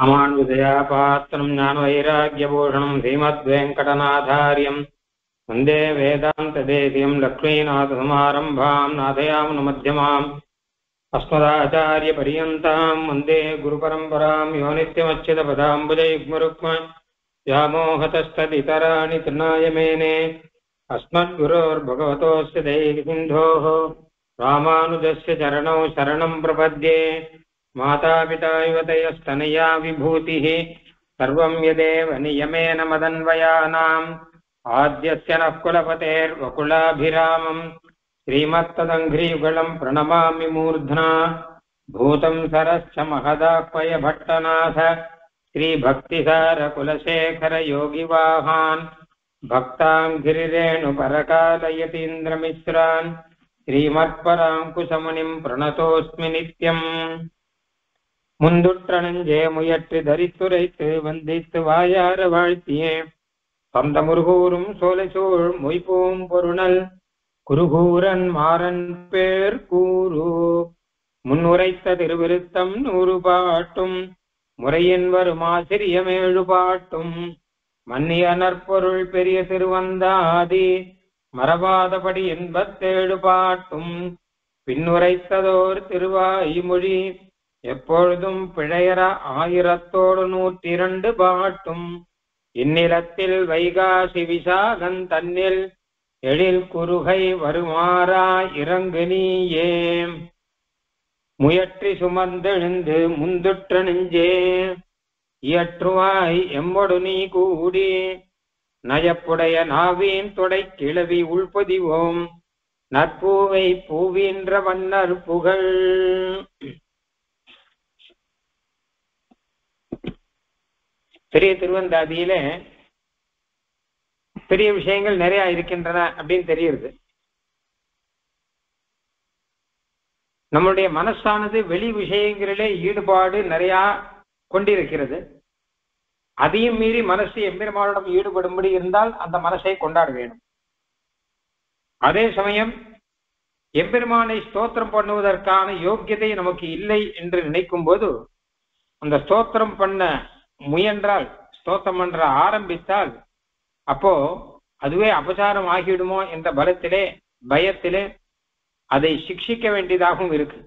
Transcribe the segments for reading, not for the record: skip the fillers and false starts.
அமானுஜதயாபாத்திரம் ஞானவைராக்கியபூஷணம் ஸ்ரீமத்வேங்கடநாதாரியம் வந்தே வேதாந்ததேசியம் லக்ஷ்மீநாதசமாரம்பாம் நாதயாமுனமத்தியமாம் அஸ்மதாச்சாரியபரியந்தாம் வந்தே குருபரம்பராம் யோ நித்யமच्युतपदाम्बुजयुग्मरुक्म व्यामोहतस्तदितराणि तृणायमेने अस्मद्गुरोर्भगवतोऽस्य दैकसिन्धोः रामानुजस्य चरणौ शरणं प्रपद्ये मातापिता युवतयस्तनया विभूतिः सर्वं यदेव नियमेन मदन्वयानाम् आद्यस्य नः कुलपतेर्वकुलाभिरामम् श्रीमत्तदङ्घ्रियुगलं प्रणमामि मूर्ध्ना भूतं सरश्च महदाह्वयभट्टनाथ श्रीभक्तिसारकुलशेखरयोगिवाहान् भक्ताङ्घ्रिरेणुपरकालयतीन्द्रमिश्रान् श्रीमत्पराङ्कुशमुनिं प्रणतोऽस्मि नित्यम् முந்துற்றனஞ்சே முயற்றி தரித்துரைத்து வந்தித்து வாயார வாழ்த்தியே சொந்த முருகூரும் சோலைசூழ் மொய்பூம் பொருணல் குருகூரன் மாறன் பேர் கூறு முன்னுரைத்த திருவிருத்தம் 100 பாட்டும் முறையின் வரும் ஆசிரியமேழு பாட்டும் மன்னிய நற்பொருள் பெரிய திருவந்தாதி மரபாதபடி 87 பாட்டும் பின்னுரைத்ததோர் திருவாய்மொழி எப்பொழுதும் பிழையற 1102 பாட்டும் இந்நிலத்தில் வைகாசி விசாகன் தன்னில் எழில் குறுகை வருமாறா இறங்கு நீயே முயற்றி சுமந்தெழுந்து முந்துற்ற நெஞ்சே இயற்றுவாய் எம்மொடு நீ கூடி நயப்புடைய நாவீன் தொடை கிளவி உள்பொதிவோம் நற்பூவை பூவீன்ற வண்ணர் புகழ். பெரிய திருவந்தாதியில பெரிய விஷயங்கள் நிறைய இருக்கின்றன அப்படின்னு தெரியுது. நம்மளுடைய மனசானது வெளி விஷயங்களிலே ஈடுபாடு நிறைய கொண்டிருக்கிறது. அதையும் மீறி மனசு எம்பெருமானிடம் ஈடுபடும்படி இருந்தால் அந்த மனசை கொண்டாட வேண்டும். அதே சமயம் எம்பெருமானை ஸ்தோத்திரம் பண்ணுவதற்கான யோக்கியதை நமக்கு இல்லை என்று நினைக்கும் போது அந்த ஸ்தோத்திரம் பண்ண முயன்றால், ஸ்தோத்திரம் பண்ற ஆரம்பித்தால் அப்போ அதுவே அபசாரம் ஆகிவிடுமோ என்ற பயத்திலே அதை சிக்ஷிக்க வேண்டியதாகவும் இருக்கு.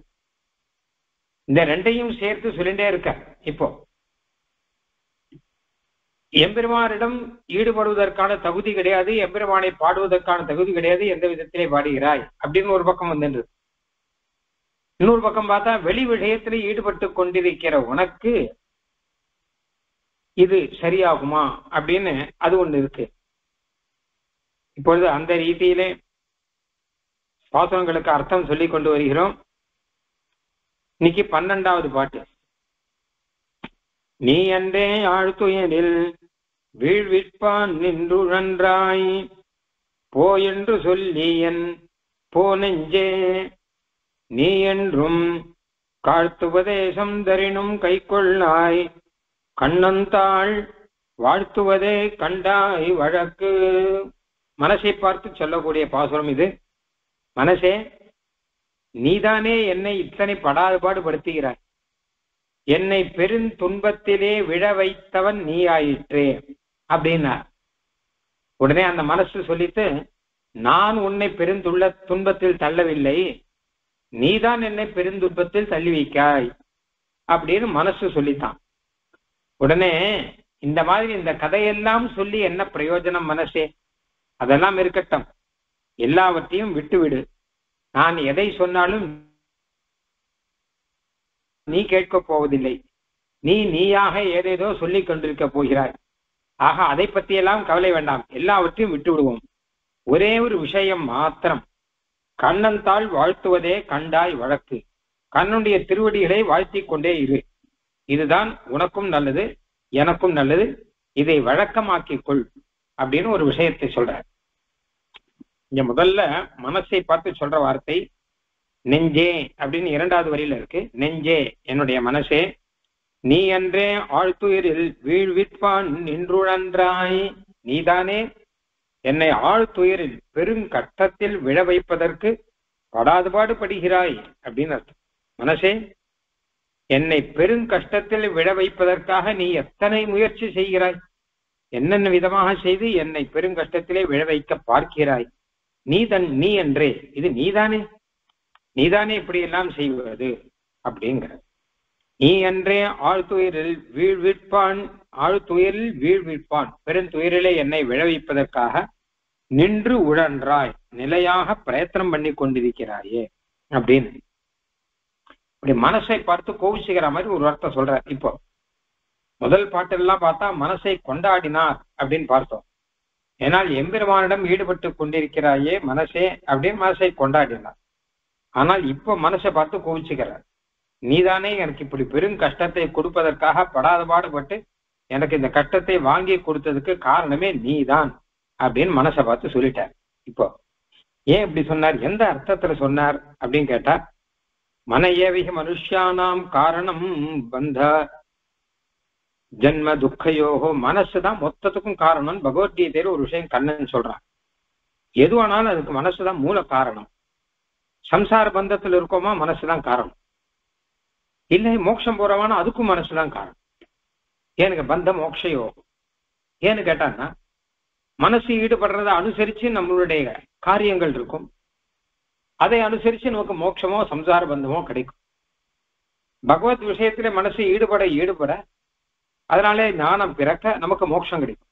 இந்த ரெண்டையும் சேர்த்து சொல்லிட்டே இருக்க. இப்போ எம்பெருமானிடம் ஈடுபடுவதற்கான தகுதி கிடையாது, எம்பெருமானை பாடுவதற்கான தகுதி கிடையாது, எந்த விதத்திலே பாடுகிறாய் அப்படின்னு ஒரு பக்கம் வந்து, இன்னொரு பக்கம் பார்த்தா வெளி விஷயத்திலே ஈடுபட்டு கொண்டிருக்கிற உனக்கு இது சரியாகுமா அப்படின்னு அது ஒண்ணு இருக்கு. இப்பொழுது அந்த ரீதியிலே பாசுரங்களுக்கு அர்த்தம் சொல்லி கொண்டு வருகிறோம். இன்னைக்கு 12வது பாட்டு. நீ அன்றே ஆழ்துயரில் வீழ்விற்பான் நின்றுழன்றாய் போ என்று சொல்லி என் போ நெஞ்சே நீ என்றும் காழ்த்துபதேசம் தரினும் கை கொள்ளாய் கண்ணந்தாள் வாழ்த்துவதே கண்டாய் வழக்கு. மனசை பார்த்து சொல்லக்கூடிய பாசுரம் இது. மனசே, நீதானே என்னை இத்தனை படாதுபாடு படுத்துகிறாய், என்னை பெருந்துன்பத்திலே விழ வைத்தவன் நீ ஆயிற்றே அப்படின்னார். உடனே அந்த மனசு சொல்லிட்டு, நான் உன்னை துன்பத்தில் தள்ளவில்லை, நீதான் என்னை பெருந்துன்பத்தில் தள்ளி வைக்காய் அப்படின்னு மனசு சொல்லித்தான். உடனே இந்த மாதிரி இந்த கதையெல்லாம் சொல்லி என்ன பிரயோஜனம் மனசே? அதெல்லாம் இருக்கட்டும், எல்லாவற்றையும் விட்டுவிடு. நான் எதை சொன்னாலும் நீ கேட்க போவதில்லை, நீயாக ஏதேதோ சொல்லிக் கொண்டிருக்க போகிறாய். ஆக அதை பற்றியெல்லாம் கவலை வேண்டாம், எல்லாவற்றையும் விட்டு விடுவோம். ஒரே ஒரு விஷயம் மாத்திரம், கண்ணந்தாள் வாழ்த்துவதே கண்டாய் வழக்கு. கண்ணுடைய திருவடிகளை வாழ்த்திக் கொண்டே இரு, இதுதான் உனக்கும் நல்லது, எனக்கும் நல்லது, இதை வழக்கமாக்கிக் கொள் அப்படின்னு ஒரு விஷயத்தை சொல்ற. இங்க முதல்ல மனசை பார்த்து சொல்ற வார்த்தை நெஞ்சே அப்படின்னு 2வது வரியில இருக்கு. நெஞ்சே, என்னுடைய மனசே, நீ அன்றே ஆழ்துயரில் வீழ்விற்பான் நின்றுழன்றாய், நீதானே என்னை ஆழ்துயரில் பெருங்கட்டத்தில் விழ வைப்பதற்கு படாதுபாடு படுகிறாய் அப்படின்னு அர்த்தம். மனசே, என்னை பெருங்கஷ்டத்தில் விழ வைப்பதற்காக நீ எத்தனை முயற்சி செய்கிறாய், என்னென்ன விதமாக செய்து என்னை பெருங்கஷ்டத்திலே விழ வைக்க பார்க்கிறாய். நீ என்றே, இது நீதானே, நீதானே இப்படி எல்லாம் செய்வது அப்படிங்கிற. நீ என்றே ஆழ்துயரில் வீழ்விற்பான், ஆழ்துயரில் வீழ்விற்பான், பெருந்துயரிலே என்னை விளைவிப்பதற்காக நின்று உழன்றாய், நிலையாக பிரயத்தனம் பண்ணி கொண்டிருக்கிறாயே அப்படின்னு. இப்படி மனசை பார்த்து கோவிச்சுக்கிற மாதிரி ஒரு வார்த்தை சொல்ற. இப்போ முதல் பாட்டெல்லாம் பார்த்தா மனசை கொண்டாடினார் அப்படின்னு பார்த்தோம். ஏனால் எம்பெருமானிடம் ஈடுபட்டு கொண்டிருக்கிறாயே மனசே அப்படின்னு மனசை கொண்டாடினார். ஆனால் இப்போ மனசை பார்த்து கோவிச்சுக்கிறார். நீதானே எனக்கு இப்படி பெரும் கஷ்டத்தை கொடுப்பதற்காக படாத பாடுபட்டு எனக்கு இந்த கஷ்டத்தை வாங்கி கொடுத்ததுக்கு காரணமே நீதான் அப்படின்னு மனசை பார்த்து சொல்லிட்டார். இப்போ ஏன் இப்படி சொன்னார், எந்த அர்த்தத்துல சொன்னார் அப்படின்னு கேட்டா, மன ஏவிக மனுஷியானாம் காரணம் பந்த ஜன்ம துக்கையோகோ, மனசுதான் மொத்தத்துக்கும் காரணம். பகவத்கீதையில ஒரு விஷயம் கண்ணன் சொல்றான். எதுவானாலும் அதுக்கு மனசுதான் மூல காரணம். சம்சார பந்தத்தில் இருக்கோமா, மனசுதான் காரணம். இல்லை மோட்சம் போறவானா அதுக்கும் மனசுதான் காரணம். ஏனுங்க பந்த மோட்ச யோகம் ஏன்னு கேட்டான்னா, மனசு ஈடுபடுறதை அனுசரிச்சு நம்மளுடைய காரியங்கள் இருக்கும். அதை அனுசரிச்சு நமக்கு மோட்சமோ சம்சார பந்தமோ கிடைக்கும். பகவத் விஷயத்திலே மனசு ஈடுபட அதனாலே ஞானம் பிறக்க நமக்கு மோட்சம் கிடைக்கும்.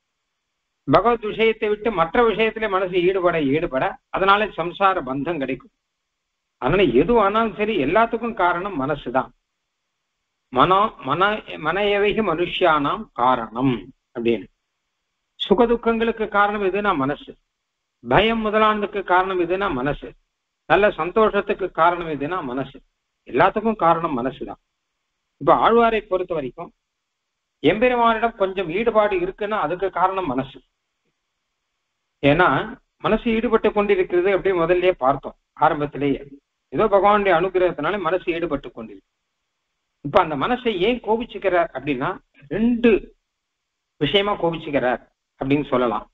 பகவத் விஷயத்தை விட்டு மற்ற விஷயத்திலே மனசு ஈடுபட அதனாலே சம்சார பந்தம் கிடைக்கும். அதனால எதுவானாலும் சரி எல்லாத்துக்கும் காரணம் மனசுதான். மன ஏவைக மனுஷியானாம் காரணம் அப்படின்னு. சுகதுக்கங்களுக்கு காரணம் எதுனா மனசு, பயம் முதலானதுக்கு காரணம் எதுனா மனசு, நல்ல சந்தோஷத்துக்கு காரணம் எதுனா மனசு, எல்லாத்துக்கும் காரணம் மனசுதான். இப்ப ஆழ்வாரை பொறுத்த வரைக்கும் எம்பெருமானிடம் கொஞ்சம் ஈடுபாடு இருக்குன்னா அதுக்கு காரணம் மனசு. ஏன்னா மனசு ஈடுபட்டு கொண்டிருக்கிறது அப்படி முதல்லயே பார்த்தோம் ஆரம்பத்திலேயே. ஏதோ பகவானுடைய அனுகிரகத்தினால மனசு ஈடுபட்டு கொண்டிருக்கு. இப்ப அந்த மனசை ஏன் கோபிச்சுக்கிறார் அப்படின்னா, 2 விஷயமா கோபிச்சுக்கிறார் அப்படின்னு சொல்லலாம்.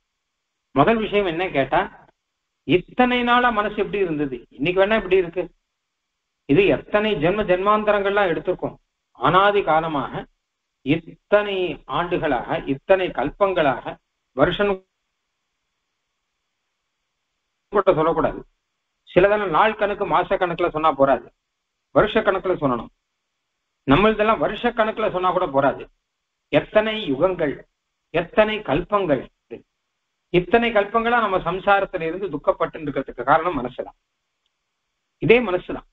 முதல் விஷயம் என்ன கேட்டா, இத்தனை நாளா மனசு எப்படி இருந்தது, இன்னைக்கு வேணா இப்படி இருக்கு. இது எத்தனை ஜென்மாந்தரங்கள்லாம் எடுத்திருக்கோம். அனாதி காலமாக இத்தனை ஆண்டுகளாக இத்தனை கல்பங்களாக வருஷம் சொல்லக்கூடாது. சிலதெல்லாம் நாள் கணக்கு மாச கணக்குல சொன்னா போறாது, வருஷ கணக்குல சொல்லணும். நம்மளதெல்லாம் வருஷ கணக்குல சொன்னா கூட போறாது. எத்தனை யுகங்கள், எத்தனை கல்பங்கள், இத்தனை கல்பங்களா நம்ம சம்சாரத்துல இருந்து துக்கப்பட்டு இருக்கிறதுக்கு காரணம் மனசுதான். இதே மனசுதான்.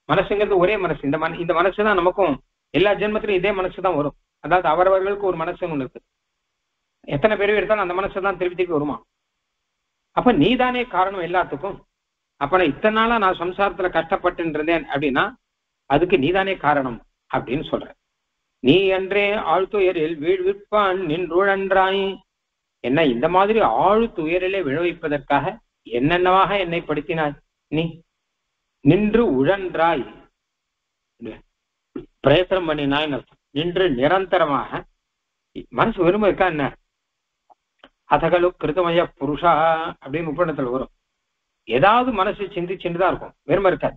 மனசுங்கிறது ஒரே மனசு. இந்த மனசுதான் நமக்கும் எல்லா ஜென்மத்திலும் இதே மனசுதான் வரும். அதாவது அவரவர்களுக்கு ஒரு மனசு ஒண்ணு இருக்கு. எத்தனை பேர் எடுத்தாலும் அந்த மனசுதான் திருப்பி திருப்பி வருமா. அப்ப நீதானே காரணம் எல்லாத்துக்கும். அப்ப நான் இத்தனை நாளா நான் சம்சாரத்துல கஷ்டப்பட்டு இருந்தேன் அப்படின்னா அதுக்கு நீதானே காரணம் அப்படின்னு சொல்ற. நீ என்றே ஆழ்துயரில் வீழ்விற்பான் நின்றுழன்றாய், என்ன இந்த மாதிரி ஆழ்துயரிலே விளைவிப்பதற்காக என்னென்னவாக என்னை படுத்தினாய். நீ நின்று உழன்றாய், பிரயத்தனம் பண்ணினாய், நின்று நிரந்தரமாக. மனசு வெறுமை இருக்கா என்ன, அதகளு கிருதமய புருஷா அப்படின்னு உபநிடத்துல வரும். ஏதாவது மனசு சிந்திச்சுட்டுதான் இருக்கும், வெறுமை இருக்காது.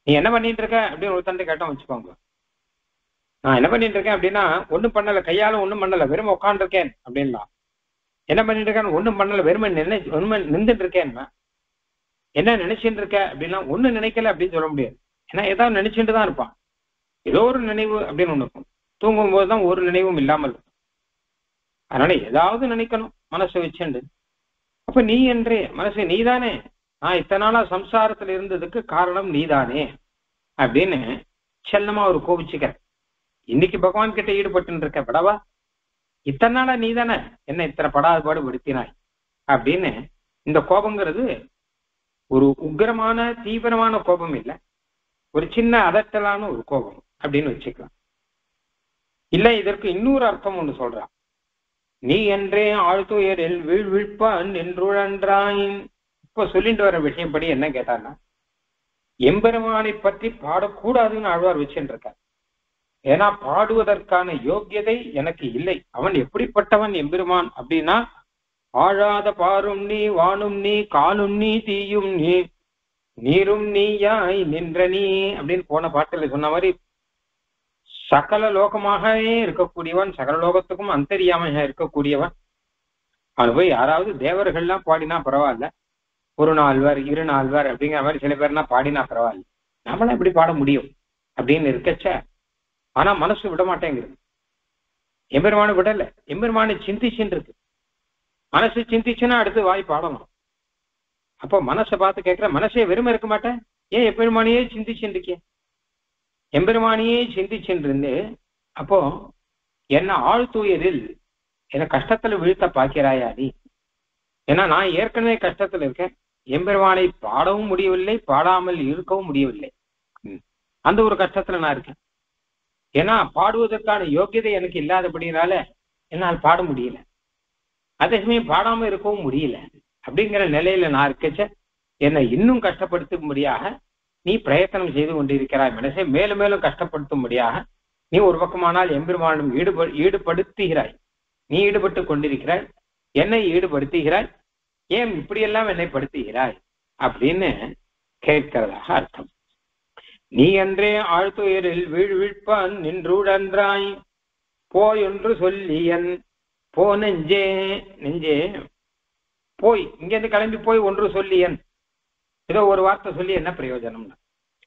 நீ என்ன பண்ணிட்டு இருக்க அப்படின்னு ஒரு தண்டை கேட்டோம் வச்சுக்கோங்க. நான் என்ன பண்ணிட்டு இருக்கேன் அப்படின்னா ஒண்ணும் பண்ணல, கையால ஒண்ணும் பண்ணல, வெறுமை உட்காந்து இருக்கேன் அப்படின்லாம். என்ன பண்ணிட்டு இருக்கேன், ஒண்ணும் பண்ணல, வெறுமை நின்றுட்டு இருக்கேன். என்ன நினைச்சுட்டு இருக்க அப்படின்னா ஒண்ணும் நினைக்கல அப்படின்னு சொல்ல முடியாது. ஏன்னா ஏதாவது நினைச்சுட்டு தான் இருப்பான். ஏதோ ஒரு நினைவு அப்படின்னு ஒண்ணு இருக்கும். தூங்கும் போதுதான் ஒரு நினைவும் இல்லாமல் இருக்கும். அதனால ஏதாவது நினைக்கணும் மனசை வச்சுண்டு. அப்ப நீ என்றே மனசு நீதானே, நான் இத்தனை நாளா சம்சாரத்துல இருந்ததுக்கு காரணம் நீதானே அப்படின்னு செல்லமா ஒரு கோபிச்சுக்கிற. இன்னைக்கு பகவான் கிட்ட ஈடுபட்டு இருக்க படவா, இத்தனை நாளா நீதானே என்ன இத்தனை படாதபாடு படுத்தினாய் அப்படின்னு. இந்த கோபங்கிறது ஒரு உக்கிரமான தீவிரமான கோபம் இல்லை, ஒரு சின்ன அதட்டலான ஒரு கோபம் அப்படின்னு வச்சுக்கலாம். இல்ல இதற்கு இன்னொரு அர்த்தம் ஒண்ணு சொல்றான். நீ என்றே ஆழ்துயரில் வீழ்விழ்ப்பான் நின்றுழன்றாய். இப்ப சொல்லிட்டு வர விஷயப்படி என்ன கேட்டான்னா, எம்பெருமானை பற்றி பாடக்கூடாதுன்னு ஆழ்வார் வச்சுட்டு இருக்கார். ஏன்னா பாடுவதற்கான யோக்கியதை எனக்கு இல்லை. அவன் எப்படிப்பட்டவன் எம்பெருமான் அப்படின்னா, ஆழாத பாரும் நீ, வானும் நீ, காலும் நீ, தீயும் நீ, நீரும் நீயாய் நின்ற நீ அப்படின்னு போன பாட்டுல சொன்ன மாதிரி சகல லோகமாகவே இருக்கக்கூடியவன், சகல லோகத்துக்கும் அந்தரியாமையாக இருக்கக்கூடியவன். அவன் போய் யாராவது தேவர்கள்லாம் பாடினா பரவாயில்ல, ஒரு நால்வர் இரு நால்வர் அப்படிங்கிற மாதிரி சில பேர்னா பாடினா பரவாயில்ல, நம்மளாம் எப்படி பாட முடியும் அப்படின்னு இருக்கச்ச. ஆனா மனசு விட மாட்டேங்குது. எம்பெருமானு விடல, எம்பெருமானு சிந்திச்சுன்னு இருக்கு. மனசு சிந்திச்சுன்னா அடுத்து வாய் பாடணும். அப்போ மனசை பார்த்து கேட்கிற, மனசே வெறுமை இருக்க மாட்டேன், ஏன் எம்பெருமானியே சிந்திச்சுன்னு இருக்கேன், எம்பெருமானியே சிந்திச்சுன்னு இருந்து அப்போ என்ன ஆழ்த்துயரில் என்ன கஷ்டத்துல வீழ்த்த பாக்கிறாயா நீ? ஏன்னா நான் ஏற்கனவே கஷ்டத்துல இருக்கேன், எம்பெருமானை பாடவும் முடியவில்லை, பாடாமல் இருக்கவும் முடியவில்லை. அந்த ஒரு கஷ்டத்துல நான் இருக்கேன். ஏன்னா பாடுவதற்கான யோக்கியதை எனக்கு இல்லாதபடினால என்னால் பாட முடியல, அதே சமயம் பாடாம இருக்கவும் முடியல. அப்படிங்கிற நிலையில நான் இருக்கச்ச என்னை இன்னும் கஷ்டப்படுத்தும்படியாக நீ பிரயத்தனம் செய்து கொண்டிருக்கிறாய். மனசை மேலும் மேலும் கஷ்டப்படுத்தும்படியாக நீ ஒரு பக்கமானால் எம்பெருமானும் ஈடுபடுத்துகிறாய், நீ ஈடுபட்டு கொண்டிருக்கிறாய், என்னை ஈடுபடுத்துகிறாய், ஏன் இப்படியெல்லாம் என்னை படுத்துகிறாய் அப்படின்னு கேட்கிறதாக அர்த்தம். நீ அன்றே ஆழ்த்துயரில் வீழ்விழ்ப்பான் நின்றுடன்றாய் போயொன்று சொல்லியன் போ நெஞ்சே. நெஞ்சே போய், இங்கேருந்து கிளம்பி போய் ஒன்று சொல்லியன், ஏதோ ஒரு வார்த்தை சொல்லி என்ன பிரயோஜனம்னா,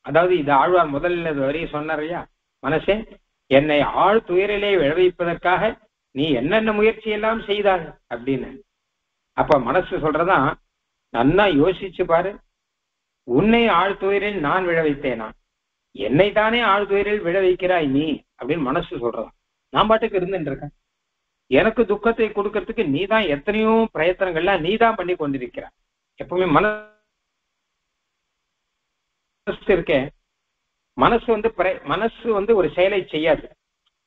அதாவது இது ஆழ்வார் முதல்ல வரையும் சொன்னாரையா, மனசே என்னை ஆழ்துயரிலே விளைவிப்பதற்காக நீ என்னென்ன முயற்சி எல்லாம் செய்தாய் அப்படின்னு. அப்ப மனசு சொல்றதா, நன்னா யோசிச்சு பாரு, உன்னை ஆழ்துயரில் நான் விளைவித்தேனா, என்னை தானே ஆழ்துயரில் விளைவிக்கிறாய் நீ அப்படின்னு மனசு சொல்றதா. நான் பாட்டுக்கு இருந்துட்டு இருக்கேன், எனக்கு துக்கத்தை கொடுக்கறதுக்கு நீ தான் எத்தனையோ பிரயத்தனங்கள்லாம் நீ தான் பண்ணி கொண்டிருக்கிறாய். எப்பவுமே மனசு இருக்கேன், மனசு வந்து ஒரு செயலை செய்யாது,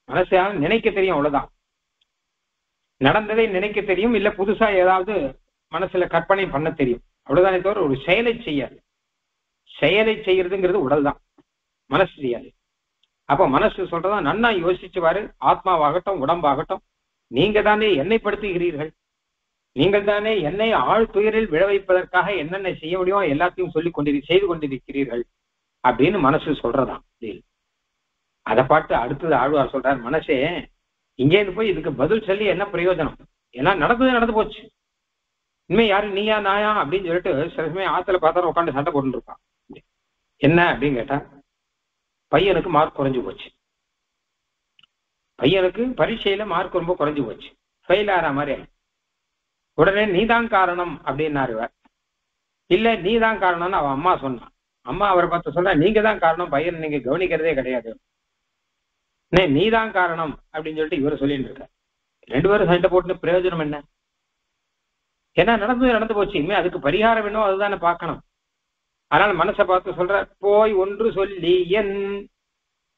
மனசு நினைக்க தெரியும், அவ்வளவுதான். நடந்ததை நினைக்க தெரியும், இல்ல புதுசா ஏதாவது மனசுல கற்பனை பண்ண தெரியும், அவ்வளவுதானே தவிர ஒரு செயலை செய்யாது. செயலை செய்யறதுங்கிறது உடல் தான், மனசு செய்யாது. அப்ப மனசு சொல்றதா, நன்னா யோசிச்சு பாரு, ஆத்மாவாகட்டும் உடம்பாகட்டும், நீங்க தானே என்னை படுத்துகிறீர்கள், நீங்கள் தானே என்னை ஆழ்துயரில் விளைவிப்பதற்காக என்னென்ன செய்ய முடியுமோ எல்லாத்தையும் செய்து கொண்டிருக்கிறீர்கள் அப்படின்னு மனசு சொல்றதாம். அதை பார்த்து அடுத்தது ஆழ்வார் சொல்றார், மனசே இங்கேருந்து போய் இதுக்கு பதில் சொல்லி என்ன பிரயோஜனம், ஏன்னா நடந்து போச்சு, இனிமே யாரு நீயா நாயா அப்படின்னு சொல்லிட்டு சில சமயம் ஆத்துல பார்த்தா உட்காந்து சண்டை போட்டு இருப்பான். என்ன அப்படின்னு கேட்டா, பையனுக்கு மார்க் குறைஞ்சு போச்சு, பையனுக்கு பரீட்சையில மார்க் ரொம்ப குறைஞ்சு போச்சு, ஃபெயில் ஆற மாதிரி. உடனே நீதான் காரணம் அப்படின்னாரு. இல்ல நீதான் காரணம்னு அவன் அம்மா சொன்னான். அம்மா அவரை பார்த்து சொல்ற, நீங்க தான் காரணம், பையன் நீங்க கவனிக்கிறதே கிடையாது, நீதான் காரணம் அப்படின்னு சொல்லிட்டு இவரு சொல்லிட்டு இருக்க. ரெண்டு பேரும் சண்டை போட்டு பிரயோஜனம் என்ன? ஏன்னா நடந்து போச்சு, இனிமே அதுக்கு பரிகாரம் வேணும், அதுதானே பார்க்கணும். அதனால மனசை பார்த்து சொல்ற, போய் ஒன்று சொல்லி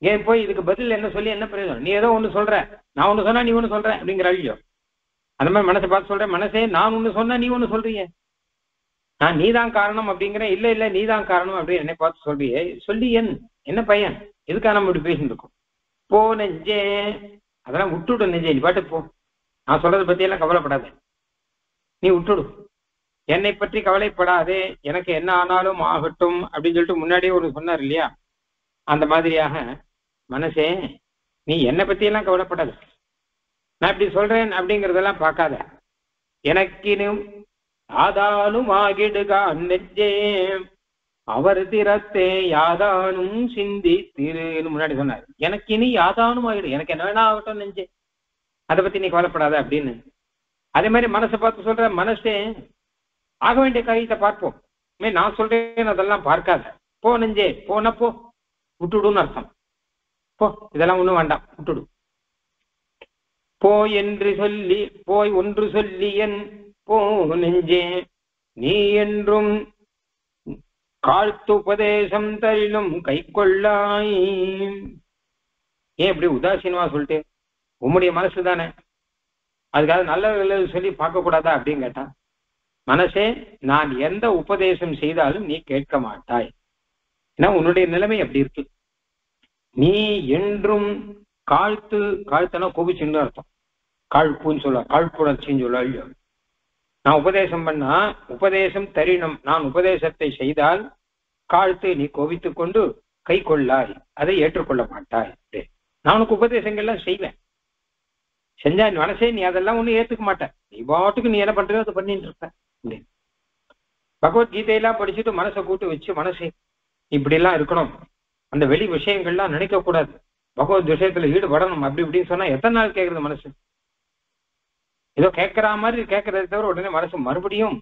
ஏன் போய் இதுக்கு பதில் என்ன சொல்லி என்ன பிரயோஜனம், நீ ஏதோ ஒண்ணு சொல்ற, நான் ஒண்ணு சொன்னா நீ ஒண்ணு சொல்ற அப்படிங்கிற அழியோ. அந்த மாதிரி மனசை பார்த்து சொல்றேன், மனசே நான் ஒண்ணு சொன்னா நீ ஒண்ணு சொல்றீங்க, நான் நீதான் காரணம் அப்படிங்கிறேன், இல்ல நீதான் காரணம் அப்படின்னு என்னை பார்த்து சொல்றியே, சொல்லி என்ன பையன், எதுக்காக நம்ம இப்படி பேசிட்டு இருக்கோம், போ நெஞ்சே, அதெல்லாம் விட்டுவிடு நெஞ்சே, நீ பாட்டு போ, நான் சொல்றதை பத்தி எல்லாம் கவலைப்படாத, நீ விட்டுடு, என்னை பற்றி கவலைப்படாதே, எனக்கு என்ன ஆனாலும் ஆகட்டும் அப்படின்னு சொல்லிட்டு முன்னாடியே ஒரு சொன்னார் இல்லையா, அந்த மாதிரியாக மனசே நீ என்னை பத்தி எல்லாம் கவலைப்படாத, நான் இப்படி சொல்றேன் அப்படிங்கறதெல்லாம் பார்க்காத, எனக்கினும் ஆதானும் ஆகிடுகா நெஞ்சே அவர் திறத்தே யாதானும் சிந்தி திருன்னு முன்னாடி சொன்னார். எனக்கு இனி யாதானும் ஆகிடு, எனக்கு என்ன வேணா ஆகட்டும் நெஞ்சே, அதை பத்தி நீ கவலைப்படாத அப்படின்னு. அதே மாதிரி மனசை பார்த்து சொல்ற, மனசே ஆக வேண்டிய காரியத்தை பார்ப்போம், நான் சொல்றேன் அதெல்லாம் பார்க்காத, போ நெஞ்சே, போன போ, விட்டுடுன்னு அர்த்தம், போ இதெல்லாம் ஒண்ணும் வேண்டாம் விட்டுடு. போய் என்று சொல்லி போய் ஒன்று சொல்லி போ நெஞ்சே நீ என்றும் காழ்த்து உபதேசம் தரிலும் கை கொள்ளாய். ஏன் இப்படி உதாசீனமா சொல்லிட்டு, உம்முடைய மனசு தானே, அதுக்காக நல்ல சொல்லி பார்க்க கூடாதா அப்படின்னு கேட்டா, மனசே நான் எந்த உபதேசம் செய்தாலும் நீ கேட்க மாட்டாய், ஏன்னா உன்னுடைய நிலைமை அப்படி இருக்கு. நீ என்றும் காழ்த்தனா கோபிச்சுன்னு அர்த்தம், காழ்ப்புன்னு சொல்ல, காழ்ப்புணர்ச்சின்னு சொல்ல. ஐயோ நான் உபதேசம் பண்ணா உபதேசம் தரினம், நான் உபதேசத்தை செய்தால் காழ்த்து நீ கோபித்துக் கொண்டு கை கொள்ளாய், அதை ஏற்றுக்கொள்ள மாட்டாய். நான் உனக்கு உபதேசங்கள்லாம் செய்வேன். செஞ்சா மனசே நீ அதெல்லாம் ஒண்ணு ஏத்துக்க மாட்டேன், நீ பாட்டுக்கு நீ என்ன பண்றியோ அதை பண்ணிட்டு இருப்ப. பகவத்கீதையெல்லாம் படிச்சுட்டு மனசை கூட்டு வச்சு மனசை இப்படி எல்லாம் இருக்கணும், அந்த வெளி விஷயங்கள்லாம் நினைக்க கூடாது, பகவத் விஷயத்துல ஈடுபடணும் அப்படி இப்படின்னு சொன்னா எத்தனை நாள் கேட்கறது மனசு? ஏதோ கேட்கற மாதிரி கேட்கறதை தவிர உடனே மனசு மறுபடியும்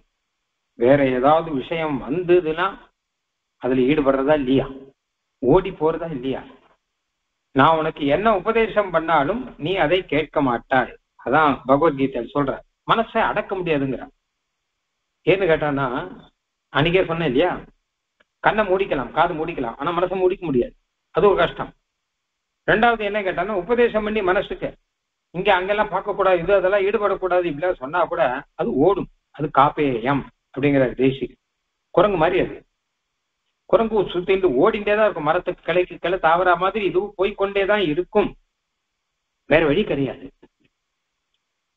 வேற ஏதாவது விஷயம் வந்ததுன்னா அதுல ஈடுபடுறதா இல்லையா, ஓடி போறதா இல்லையா? நான் உனக்கு என்ன உபதேசம் பண்ணாலும் நீ அதை கேட்க மாட்டாய். அதான் பகவத்கீதை சொல்ற. மனசை அடக்க முடியாதுங்கிற. ஏன்னு கேட்டான்னா, அன்னைக்கே சொன்னேன் இல்லையா, கண்ணை மூடிக்கலாம், காது மூடிக்கலாம், ஆனா மனசை மூடிக்க முடியாது, அது ஒரு கஷ்டம். ரெண்டாவது என்ன கேட்டான்னா, உபதேசம் பண்ணி மனசுக்கு இங்க அங்கெல்லாம் பார்க்கக்கூடாது, இது அதெல்லாம் ஈடுபடக்கூடாது இப்படிலாம் சொன்னா கூட அது ஓடும். அது காப்பேயம் அப்படிங்கிற தேசிக்கு குரங்கு மாதிரி. அது குரங்கு சுத்திட்டு ஓடிண்டே தான் இருக்கும், மரத்துக்கு கிளைக்கு கிளை தாவரா மாதிரி இதுவும் போய்கொண்டேதான் இருக்கும், வேற வழி கிடையாது.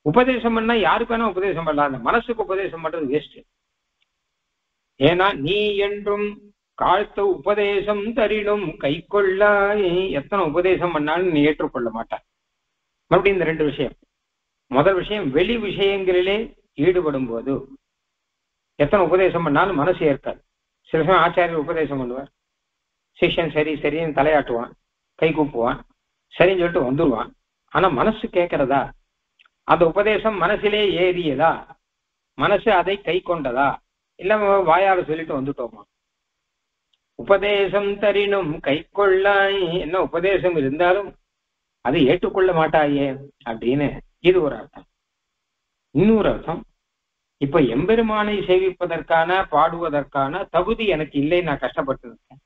உபதேசம் பண்ணா யாருக்கு வேணா உபதேசம் பண்ணலாம், அந்த மனசுக்கு உபதேசம் பண்றது வேஸ்ட். ஏன்னா நீ என்றும் காழ்த்த உபதேசம் தரினும் கை கொள்ளாய். எத்தனை உபதேசம் பண்ணாலும் நீ ஏற்றுக்கொள்ள மாட்டாய். மறுபடியும் இந்த ரெண்டு விஷயம். முதல் விஷயம், வெளி விஷயங்களிலே ஈடுபடும் போது எத்தனை உபதேசம் பண்ணாலும் மனசு ஏற்காது. சில சமயம் ஆச்சாரியர் உபதேசம் பண்ணுவார், சிஷ்யன் சரி சரின்னு தலையாட்டுவான், கை கூப்புவான், சரின்னு சொல்லிட்டு வந்துடுவான். ஆனா மனசு கேட்கறதா? அந்த உபதேசம் மனசிலே ஏறியதா? மனசு அதை கை கொண்டதா? இல்ல வாயால சொல்லிட்டு வந்துட்டோமா? உபதேசம் தரினும் கை கொள்ளாய். என்ன உபதேசம் இருந்தாலும் அதை ஏற்றுக்கொள்ள மாட்டாயே அப்படின்னு இது ஒரு அர்த்தம். இன்னொரு அர்த்தம், இப்ப எம்பெருமானை சேவிப்பதற்கான பாடுவதற்கான தகுதி எனக்கு இல்லை, நான் கஷ்டப்பட்டு இருக்கேன்.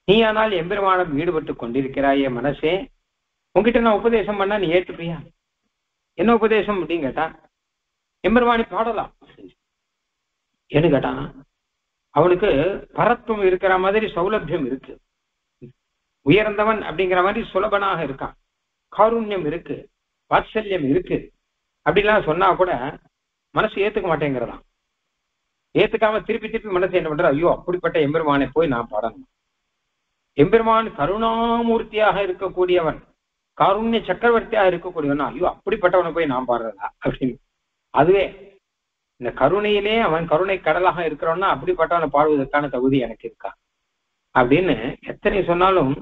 நீ ஆனால் எம்பெருமானம் ஈடுபட்டு கொண்டிருக்கிறாயே மனசே, உங்ககிட்ட நான் உபதேசம் பண்ணா நீ ஏற்றுப்பியா? என்ன உபதேசம் அப்படின்னு கேட்டா, எம்பெருமானி பாடலாம். என்ன கேட்டான், அவனுக்கு பரத்துவம் இருக்கிற மாதிரி சௌலபியம் இருக்கு, உயர்ந்தவன் அப்படிங்கிற மாதிரி சுலபனாக இருக்கான், காருண்யம் இருக்கு, வாத்சல்யம் இருக்கு அப்படிலாம் சொன்னா கூட மனசு ஏத்துக்க மாட்டேங்கிறதான். ஏத்துக்காம திருப்பி திருப்பி மனசு என்ன பண்ற, ஐயோ அப்படிப்பட்ட எம்பெருமானை போய் நான் பாடணும். எம்பெருமான் கருணாமூர்த்தியாக இருக்கக்கூடியவன், காருண்ய சக்கரவர்த்தியாக இருக்கக்கூடியவன், ஐயோ அப்படிப்பட்டவனை போய் நான் பாடுறதா அப்படின்னு. அதுவே இந்த கருணையிலே அவன் கருணை கடலாக இருக்கிறவன்னா அப்படிப்பட்டவனை பாடுவதற்கான தகுதி எனக்கு இருக்கா அப்படின்னு எத்தனை சொன்னாலும்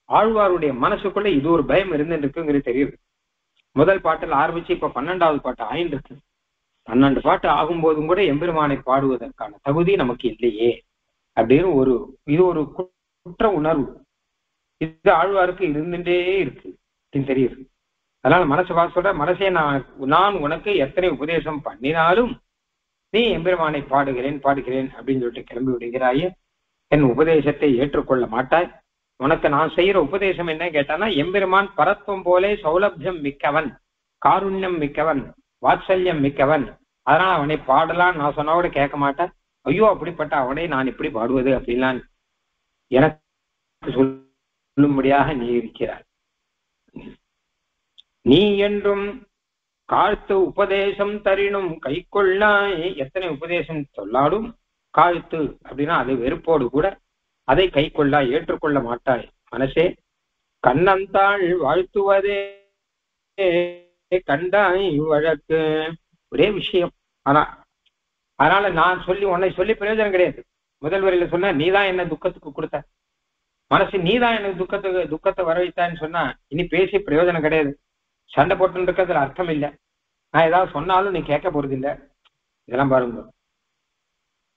ஆழ்வாருடைய மனசுக்குள்ள இது ஒரு பயம் இருந்துட்டு இருக்குங்கிறது தெரியுது. முதல் பாட்டில் ஆரம்பிச்சு இப்ப 12வது பாட்டு ஆயின்னு இருக்கு. 12 பாட்டு ஆகும்போதும் கூட எம்பெருமானை பாடுவதற்கான தகுதி நமக்கு இல்லையே அப்படின்னு இது ஒரு குற்ற உணர்வு இது ஆழ்வாருக்கு இருந்துட்டே இருக்கு அப்படின்னு தெரியுது. அதனால மனசு பார்த்து சொல்ற, மனசே நான் உனக்கு எத்தனை உபதேசம் பண்ணினாலும் நீ எம்பெருமானை பாடுகிறேன் அப்படின்னு சொல்லிட்டு கிளம்பி விடுகிறாயே, என் உபதேசத்தை ஏற்றுக்கொள்ள மாட்டாய். உனக்கு நான் செய்யற உபதேசம் என்ன கேட்டானா, எம்பெருமான் பரத்துவம் போலே சௌலபியம் மிக்கவன், காருண்யம் மிக்கவன், வாத்சல்யம் மிக்கவன், அதனால அவனை பாடலாம் நான் சொன்னவோட கேட்க மாட்டேன். ஐயோ அப்படிப்பட்ட அவனை நான் இப்படி பாடுவது அப்படின்லாம் எனக்கு சொல்லும்படியாக நீ இருக்கிறாய். நீ என்றும் காழ்த்து உபதேசம் தரினும் கை கொள்ளாய். எத்தனை உபதேசம் சொல்லாலும் காழ்த்து அப்படின்னா அது வெறுப்போடு கூட அதை கை கொள்ளாய், ஏற்றுக்கொள்ள மாட்டாய். மனசே கண்ணந்தாள் வாழ்த்துவதே கண்டாய் வழக்கு. ஒரே விஷயம். அதனால நான் உன்னை சொல்லி பிரயோஜனம் கிடையாது. முதல் வரையில சொன்ன நீதான் என்ன துக்கத்துக்கு கொடுத்த, மனசு நீதான் எனக்கு துக்கத்தை வரவைத்தான்னு சொன்னா இனி பேசி பிரயோஜனம் கிடையாது. சண்டை போட்டு இருக்கிறதுல அர்த்தம் இல்லை. நான் ஏதாவது சொன்னாலும் நீ கேட்க போறது இல்லை. இதெல்லாம் பாருங்க,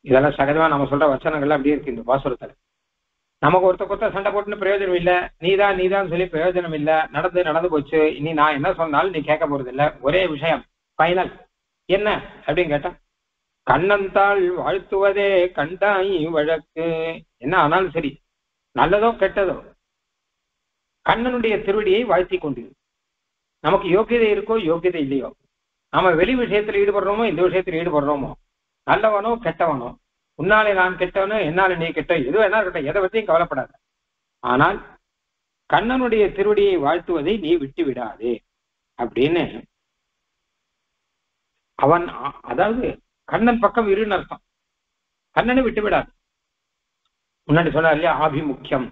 இதெல்லாம் சகஜமா நம்ம சொல்ற வச்சனங்கள்லாம் அப்படியே இருக்கு இந்த பாசுரத்துல. நமக்கு ஒருத்த சண்டை போட்டுன்னு பிரயோஜனம் இல்லை, நீதான் சொல்லி பிரயோஜனம் இல்லை, நடந்து போச்சு, இனி நான் என்ன சொன்னாலும் நீ கேட்க போறது இல்லை. ஒரே விஷயம் ஃபைனல் என்ன அப்படின்னு கேட்டா, கண்ணந்தாள் வாழ்த்துவதே கண்டாய் வழக்கு. என்ன ஆனாலும் சரி, நல்லதோ கெட்டதோ கண்ணனுடைய திருவடியை வாழ்த்தி கொண்டு, நமக்கு யோக்கியதை இருக்கோ யோக்கியதை இல்லையோ, நாம வெளி விஷயத்துல ஈடுபடுறோமோ இந்த விஷயத்துல ஈடுபடுறோமோ, நல்லவனோ கெட்டவனோ, உன்னாலே நான் கெட்டவனோ என்னால நீ கெட்ட, எதுவும் என்ன இருக்கட்டும், எதை பற்றியும் கவலைப்படாத. ஆனால் கண்ணனுடைய திருவடியை வாழ்த்துவதை நீ விட்டு விடாதே அப்படின்னு அவன், அதாவது கண்ணன் பக்கம் இருன்னு அர்த்தம். கண்ணனை விட்டு விடாது. முன்னாடி சொன்னார் இல்லையா, ஆபிமுக்கியம்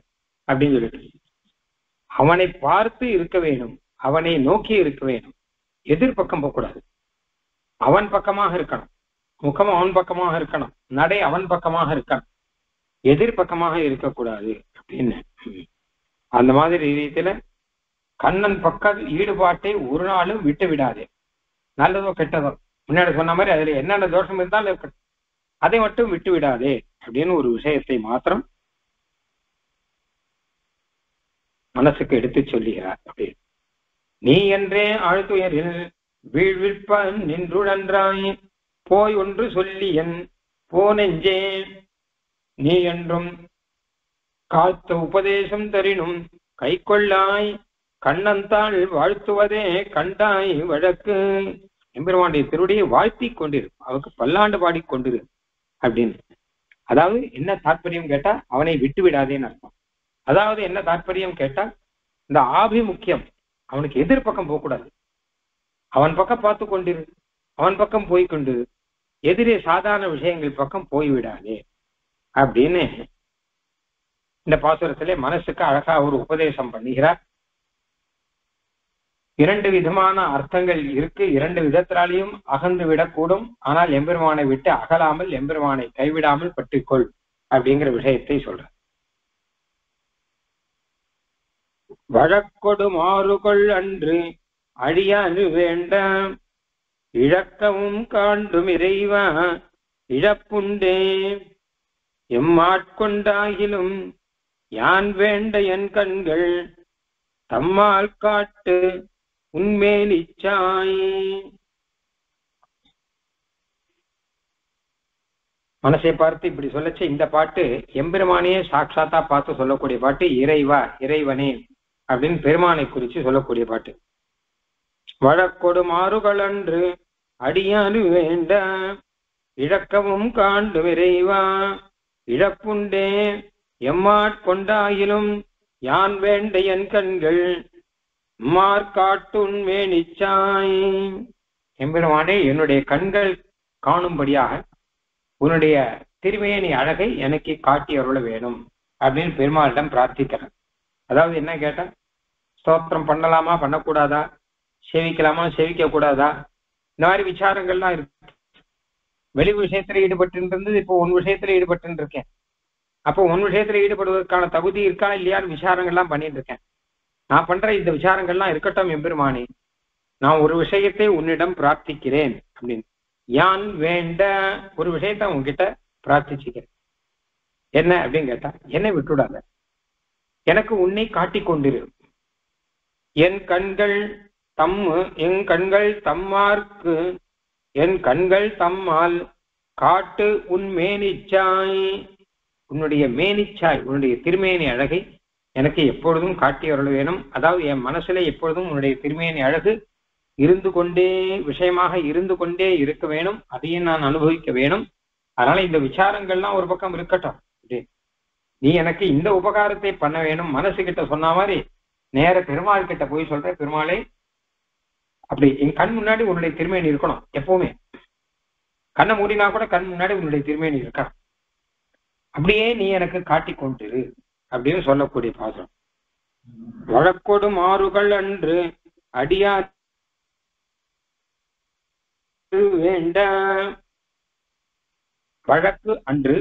அப்படின்னு சொல்லிட்டு, அவனை பார்த்து இருக்க வேணும், அவனை நோக்கி இருக்க வேணும். எதிர்பக்கம் போகக்கூடாது. அவன் பக்கமாக இருக்கணும், முகம் அவன் பக்கமாக இருக்கணும், நடை அவன் பக்கமாக இருக்கணும், எதிர்பக்கமாக இருக்கக்கூடாது அப்படின்னு. அந்த மாதிரி ரீதியில கண்ணன் பக்க ஈடுபாட்டை ஒரு நாளும் விட்டு விடாதே. நல்லதோ கெட்டதோ முன்னாடி சொன்ன மாதிரி அதுல என்னென்ன தோஷம் இருந்தாலும் இருக்கட்டும், அதை மட்டும் விட்டு விடாதே அப்படின்னு ஒரு விஷயத்தை மாத்திரம் மனசுக்கு எடுத்து சொல்லுகிறார். அப்படி நீ என்றே ஆழ்துயரில் வீழ்விற்பன் நின்றுழன்றாய் போய் ஒன்று சொல்லி என் போனெஞ்சே நீ என்றும் காத்த உபதேசம் தரினும் கை கொள்ளாய் கண்ணந்தாள் வாழ்த்துவதே கண்டாய் வழக்கு. எம்பெருமானுடைய திருடியை வாழ்த்தி கொண்டிரு, அவருக்கு பல்லாண்டு பாடிக்கொண்டிரு அப்படின்னு. அதாவது என்ன தாற்பயம் கேட்டா அவனை விட்டு விடாதேன்னு அர்த்தம். அதாவது என்ன தாற்பயம் கேட்டா இந்த ஆபிமுக்கியம் அவனுக்கு எதிர்பக்கம் போகக்கூடாது, அவன் பக்கம் பார்த்து கொண்டிரு, அவன் பக்கம் போய்கொண்டு எதிரே சாதாரண விஷயங்கள் பக்கம் போய்விடாதே அப்படின்னு இந்த பாசுரத்திலே மனசுக்கு அழகா ஒரு உபதேசம் பண்ணுகிறார். இரண்டு விதமான அர்த்தங்கள் இருக்கு, இரண்டு விதத்தினாலையும் அகன்று விடக்கூடும். ஆனால் எம்பெருமானை விட்டு அகலாமல் எம்பெருமானை கைவிடாமல் பற்றிக்கொள் அப்படிங்கிற விஷயத்தை சொல்ற. வழக்கொடு மாறுகொள் அன்று அழியாது வேண்டாம் இழக்கவும் காண்டும் இறைவா இழப்புண்டே எம்மாட்கொண்டாகிலும் யான் வேண்ட என் கண்கள் தம்மால் காட்டு உண்மேலிச்சாய். மனசை பார்த்து இப்படி சொல்லச்ச இந்த பாட்டு எம்பெருமானையே சாட்சாத்தா பார்த்து சொல்லக்கூடிய பாட்டு. இறைவா இறைவனே அப்படின்னு பெருமானை குறிச்சு சொல்லக்கூடிய பாட்டு. வழக்கொடு மாறுகளன்று அடியானு வேண்ட இழக்கவும் காண்டு இறைவா இழப்புண்டே எம்மாட்கொண்டாயிலும் யான் வேண்ட என் கண்கள் மார்காட்டுன் மேனிச்சாய். எம்பெருமானே என்னுடைய கண்கள் காணும்படியாக உன்னுடைய திருமேனி அழகை எனக்கு காட்டி அருள வேணும் அப்படின்னு பெருமாளிடம் பிரார்த்திக்கிறேன். அதாவது என்ன கேட்டா, ஸ்தோத்திரம் பண்ணலாமா பண்ணக்கூடாதா, சேவிக்கலாமா சேவிக்க கூடாதா, இந்த மாதிரி விசாரங்கள்லாம் இருக்கு. வெளி விஷயத்துல ஈடுபட்டு இருந்தது, இப்போ உன் விஷயத்துல ஈடுபட்டு இருக்கேன். அப்போ உன் விஷயத்துல ஈடுபடுவதற்கான தகுதி இருக்கா இல்லையான்னு விசாரங்கள்லாம் பண்ணிட்டு இருக்கேன். நான் பண்ற இந்த விசாரங்கள்லாம் இருக்கட்டும் எம்பெருமானே, நான் ஒரு விஷயத்தை உன்னிடம் பிரார்த்திக்கிறேன் அப்படின்னு. யான் வேண்ட ஒரு விஷயத்த உன்கிட்ட பிரார்த்திச்சுக்கிறேன். என்ன அப்படின்னு கேட்டா, என்னை விட்டுடாத, எனக்கு உன்னை காட்டிக் கொண்டிரு. என் கண்கள் தம்மார்க்கு என் கண்கள் தம்மால் காட்டு உன் மேனிச்சாய். உன்னுடைய மேனிச்சாய், உன்னுடைய திருமேனி அழகை எனக்கு எப்பொழுதும் காட்டி அருள வேணும். அதாவது என் மனசுல எப்பொழுதும் உன்னுடைய திருமேனி அழகு இருந்து கொண்டே விஷயமாக இருந்து கொண்டே இருக்க வேணும், அதையும் நான் அனுபவிக்க வேணும். அதனால இந்த விசாரங்கள்லாம் ஒரு பக்கம் இருக்கட்டும், நீ எனக்கு இந்த உபகாரத்தை பண்ண வேணும். மனசு கிட்ட சொன்ன மாதிரி நேர பெருமாள் கிட்ட போய் சொல்ற, பெருமாளே அப்படி என் கண் முன்னாடி உன்னுடைய திருமேனி இருக்கணும். எப்பவுமே கண்ணை மூடினா கூட கண் முன்னாடி உன்னுடைய திருமேனி இருக்கணும். அப்படியே நீ எனக்கு காட்டி கொண்டிரு அப்படின்னு சொல்லக்கூடிய பாசம். வழக்கொடு மாறுகள் அன்று அடியா வேண்ட. வழக்கு அன்று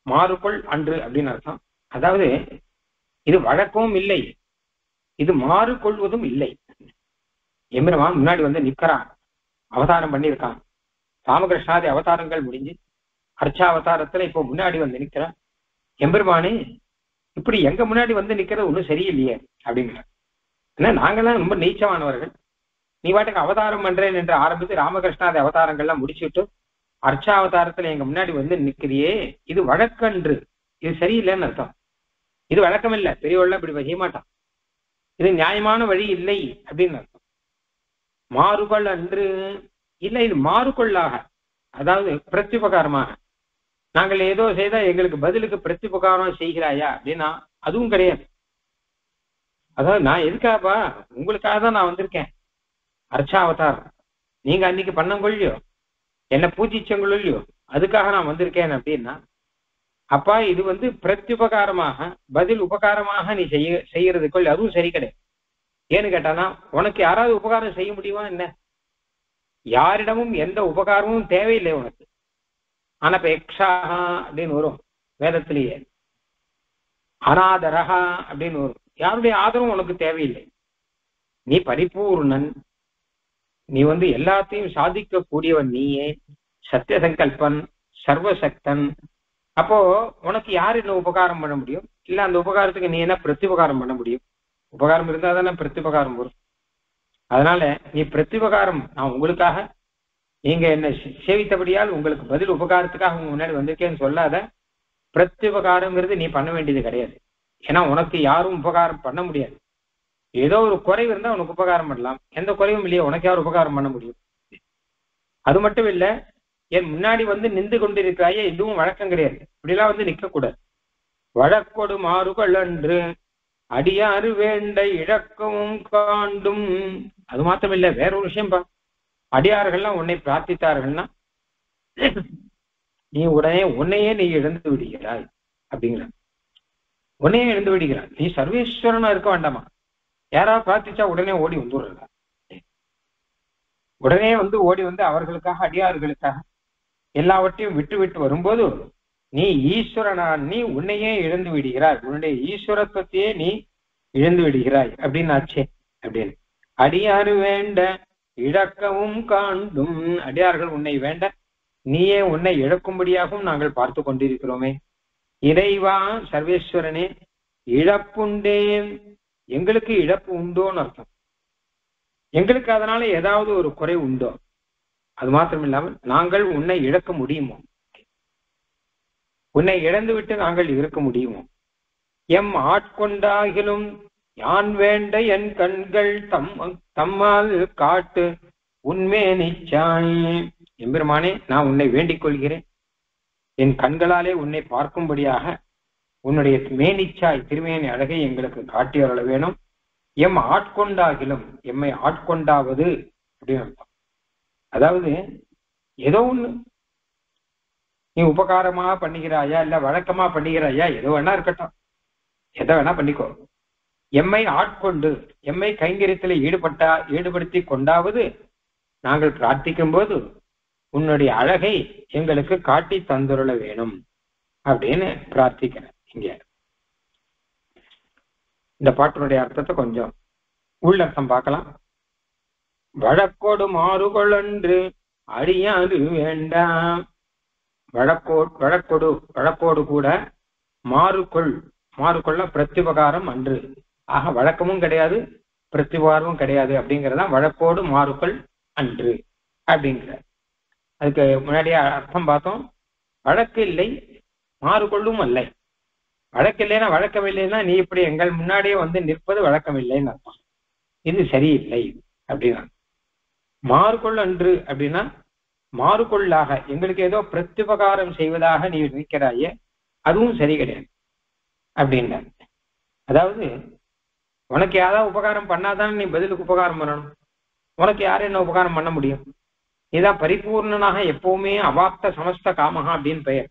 மாறுகொள் அன்று அப்படின்னு அர்த்தம். அதாவது இது வழக்கமும் இல்லை, இது மாறுகொள்வதும் இல்லை. எம்பெருமான் முன்னாடி வந்து நிக்கிறான், அவதாரம் பண்ணியிருக்கான். ராமகிருஷ்ணாதி அவதாரங்கள் முடிஞ்சு அர்ச்சாவதாரத்துல இப்போ முன்னாடி வந்து நிக்கிறான். எம்பெருமானே இப்படி எங்க முன்னாடி வந்து நிக்கிறது ஒன்றும் சரியில்லையே அப்படிங்கிற. ஏன்னா நாங்கெல்லாம் ரொம்ப நீச்சமானவர்கள், நீ பாட்டுக்கு அவதாரம் பண்றேன் என்று ஆரம்பித்து ராமகிருஷ்ணாதி அவதாரங்கள்லாம் முடிச்சுட்டு அர்ச்சாவதாரத்துல எங்க முன்னாடி வந்து நிக்கிறியே, இது வழக்கன்று, இது சரியில்லைன்னு அர்த்தம். இது வழக்கம் இல்லை, பெரியவள்ள இப்படி செய்ய மாட்டான், இது நியாயமான வழி இல்லை அப்படின்னு அர்த்தம். மாறுகள் அன்று இல்லை, இது மாறுகொள்ளாக, அதாவது பிரத்யுபகாரமாக. நாங்கள் ஏதோ செய்தா எங்களுக்கு பதிலுக்கு பிரத்யுபகாரம் செய்கிறாயா அப்படின்னா அதுவும் கிடையாது. அதாவது நான் எதுக்காப்பா, உங்களுக்காக தான் நான் வந்திருக்கேன். அர்ச்சாவதாரம் நீங்க அன்னைக்கு பண்ணங்கொள்ளியோ, என்ன பூஜிச்சங்கொள்ளியோ, அதுக்காக நான் வந்திருக்கேன் அப்படின்னா அப்பா இது பிரத்யுபகாரமாக பதில் உபகாரமாக நீ செய்யறதுக்குள் அதுவும் சரி கிடையாது. ஏன்னு கேட்டானா உனக்கு யாராவது உபகாரம் செய்ய முடியுமா என்ன? யாரிடமும் எந்த உபகாரமும் தேவையில்லை உனக்கு. அனபேக்ஷா அப்படின்னு வரும் வேதத்திலேயே, அநாதரகா அப்படின்னு வரும். யாருடைய ஆதரவும் உனக்கு தேவையில்லை. நீ பரிபூர்ணன், நீ எல்லாத்தையும் சாதிக்க கூடியவன் நீயே, சத்திய சங்கல்பன், சர்வசக்தன். அப்போ உனக்கு யார் என்ன உபகாரம் பண்ண முடியும்? இல்ல அந்த உபகாரத்துக்கு நீ என்ன பிரத்யுபகாரம் பண்ண முடியும்? உபகாரம் இருந்தா தானே பிரத்யுபகாரம் வரும். அதனால நீ பிரத்யுபகாரம், நான் உங்களுக்காக நீங்க என்ன சேவித்தபடியால் உங்களுக்கு பதில் உபகாரத்துக்காக உங்க முன்னாடி வந்திருக்கேன்னு சொல்லாத. பிரத்யுபகாரங்கிறது நீ பண்ண வேண்டியது கிடையாது. ஏன்னா உனக்கு யாரும் உபகாரம் பண்ண முடியாது. ஏதோ ஒரு குறைவு இருந்தா உனக்கு உபகாரம் பண்ணலாம், எந்த குறைவும் இல்லையோ உனக்கு யாரும் உபகாரம் பண்ண முடியும்? அது மட்டும் இல்ல, என் முன்னாடி நின்று கொண்டிருக்கிறாயே எதுவும் வழக்கம் கிடையாது. இப்படிலாம் நிக்க கூடாது. வழக்கொடு மாறுகள் அன்று அடியாறு வேண்ட இழக்கவும் காண்டும். அது மாத்திரம் இல்ல, வேற ஒரு விஷயம் பா. அடியார்கள்லாம் உன்னை பிரார்த்தித்தார்கள்னா நீ உடனே உன்னையே நீ இழந்து விடுகிறாய் அப்படிங்கிற. உன்னையே இழந்து விடுகிறாய். நீ சர்வேஸ்வரனா இருக்க வேண்டாமா? யாராவது பிரார்த்திச்சா உடனே ஓடி வந்துடுறா. உடனே ஓடி அவர்களுக்காக அடியார்களுக்காக எல்லாவற்றையும் விட்டு விட்டு வரும்போது நீ ஈஸ்வரனா, நீ உன்னையே இழந்து விடுகிறாய், உன்னுடைய ஈஸ்வரத்துவத்தையே நீ இழந்து விடுகிறாய் அப்படின்னு ஆச்சே. அப்படின்னு அடியாறு வேண்ட இழக்கவும் காண்டும். அடியார்கள் உன்னை வேண்ட, நீயே உன்னை இழக்கும்படியாகவும் நாங்கள் பார்த்து கொண்டிருக்கிறோமே. இறைவா சர்வேஸ்வரனே, இழப்புண்டேன், எங்களுக்கு இழப்பு உண்டோன்னு அர்த்தம். எங்களுக்கு அதனால ஏதாவது ஒரு குறை உண்டோ? அது மாத்திரம் இல்லாமல் நாங்கள் உன்னை இழக்க முடியுமோ? உன்னை இழந்து விட்டு நாங்கள் இருக்க முடியுமோ? எம் ஆட்கொண்டாகிலும் யான் வேண்ட என் கண்கள் தம்மால் காட்டு உண்மே நிச்சாய். எம்பெருமானே, நான் உன்னை வேண்டிக் கொள்கிறேன், என் கண்களாலே உன்னை பார்க்கும்படியாக உன்னுடைய மேனிச்சாய் திருமேனி அழகை எங்களுக்கு காட்டியருள வேணும். எம் ஆட்கொண்டாகிலும், எம்மை ஆட்கொண்டாவது அப்படின்னு அர்த்தம். அதாவது ஏதோ ஒண்ணு நீ உபகாரமா பண்ணுகிறாயா, இல்ல வழக்கமா பண்ணுகிறாயா, ஏதோ வேணா இருக்கட்டும், எதை வேணா பண்ணிக்கோ. எம்மை ஆட்கொண்டு, எம்மை கைங்கரியத்தில் ஈடுபடுத்தி கொண்டாவது நாங்கள் பிரார்த்திக்கும் போது உன்னுடைய அழகை எங்களுக்கு காட்டி தந்துருள வேணும் அப்படின்னு பிரார்த்திக்கிறேன். இங்க இந்த பாட்டினுடைய அர்த்தத்தை கொஞ்சம் உள்ளர்த்தம் பார்க்கலாம். வழக்கோடு மாறுகொள்ளன்று அடியாது வேண்டாம். வழக்கோடு கூட மாறுகொள்ள பிரத்யுபகாரம் அன்று. ஆக வழக்கமும் கிடையாது, பிரத்யுபகாரமும் கிடையாது அப்படிங்கிறதா வழக்கோடு மாறுகொள் அன்று அப்படிங்கிற. அதுக்கு முன்னாடியே அர்த்தம் பார்த்தோம். வழக்கு இல்லை, மாறுகொள்ளும் அல்ல. வழக்கில்லைன்னா வழக்கம் இல்லைன்னா நீ இப்படி எங்கள் முன்னாடியே நிற்பது வழக்கம் இல்லைன்னு அர்த்தம். இது சரியில்லை அப்படின்னா. மாறுகொள் அன்று அப்படின்னா மாறுகொள்ளாக எங்களுக்கு ஏதோ பிரத்யுபகாரம் செய்வதாக நீ நிற்கிறாயே, அதுவும் சரி கிடையாது அப்படின்னா. அதாவது உனக்கு யாராவது உபகாரம் பண்ணாதானே நீ பதிலுக்கு உபகாரம் பண்ணணும். உனக்கு யாரும் என்ன உபகாரம் பண்ண முடியும்? நீதான் பரிபூர்ணனாக எப்பவுமே அவாப்த சமஸ்த காமகா அப்படின்னு பெயர்.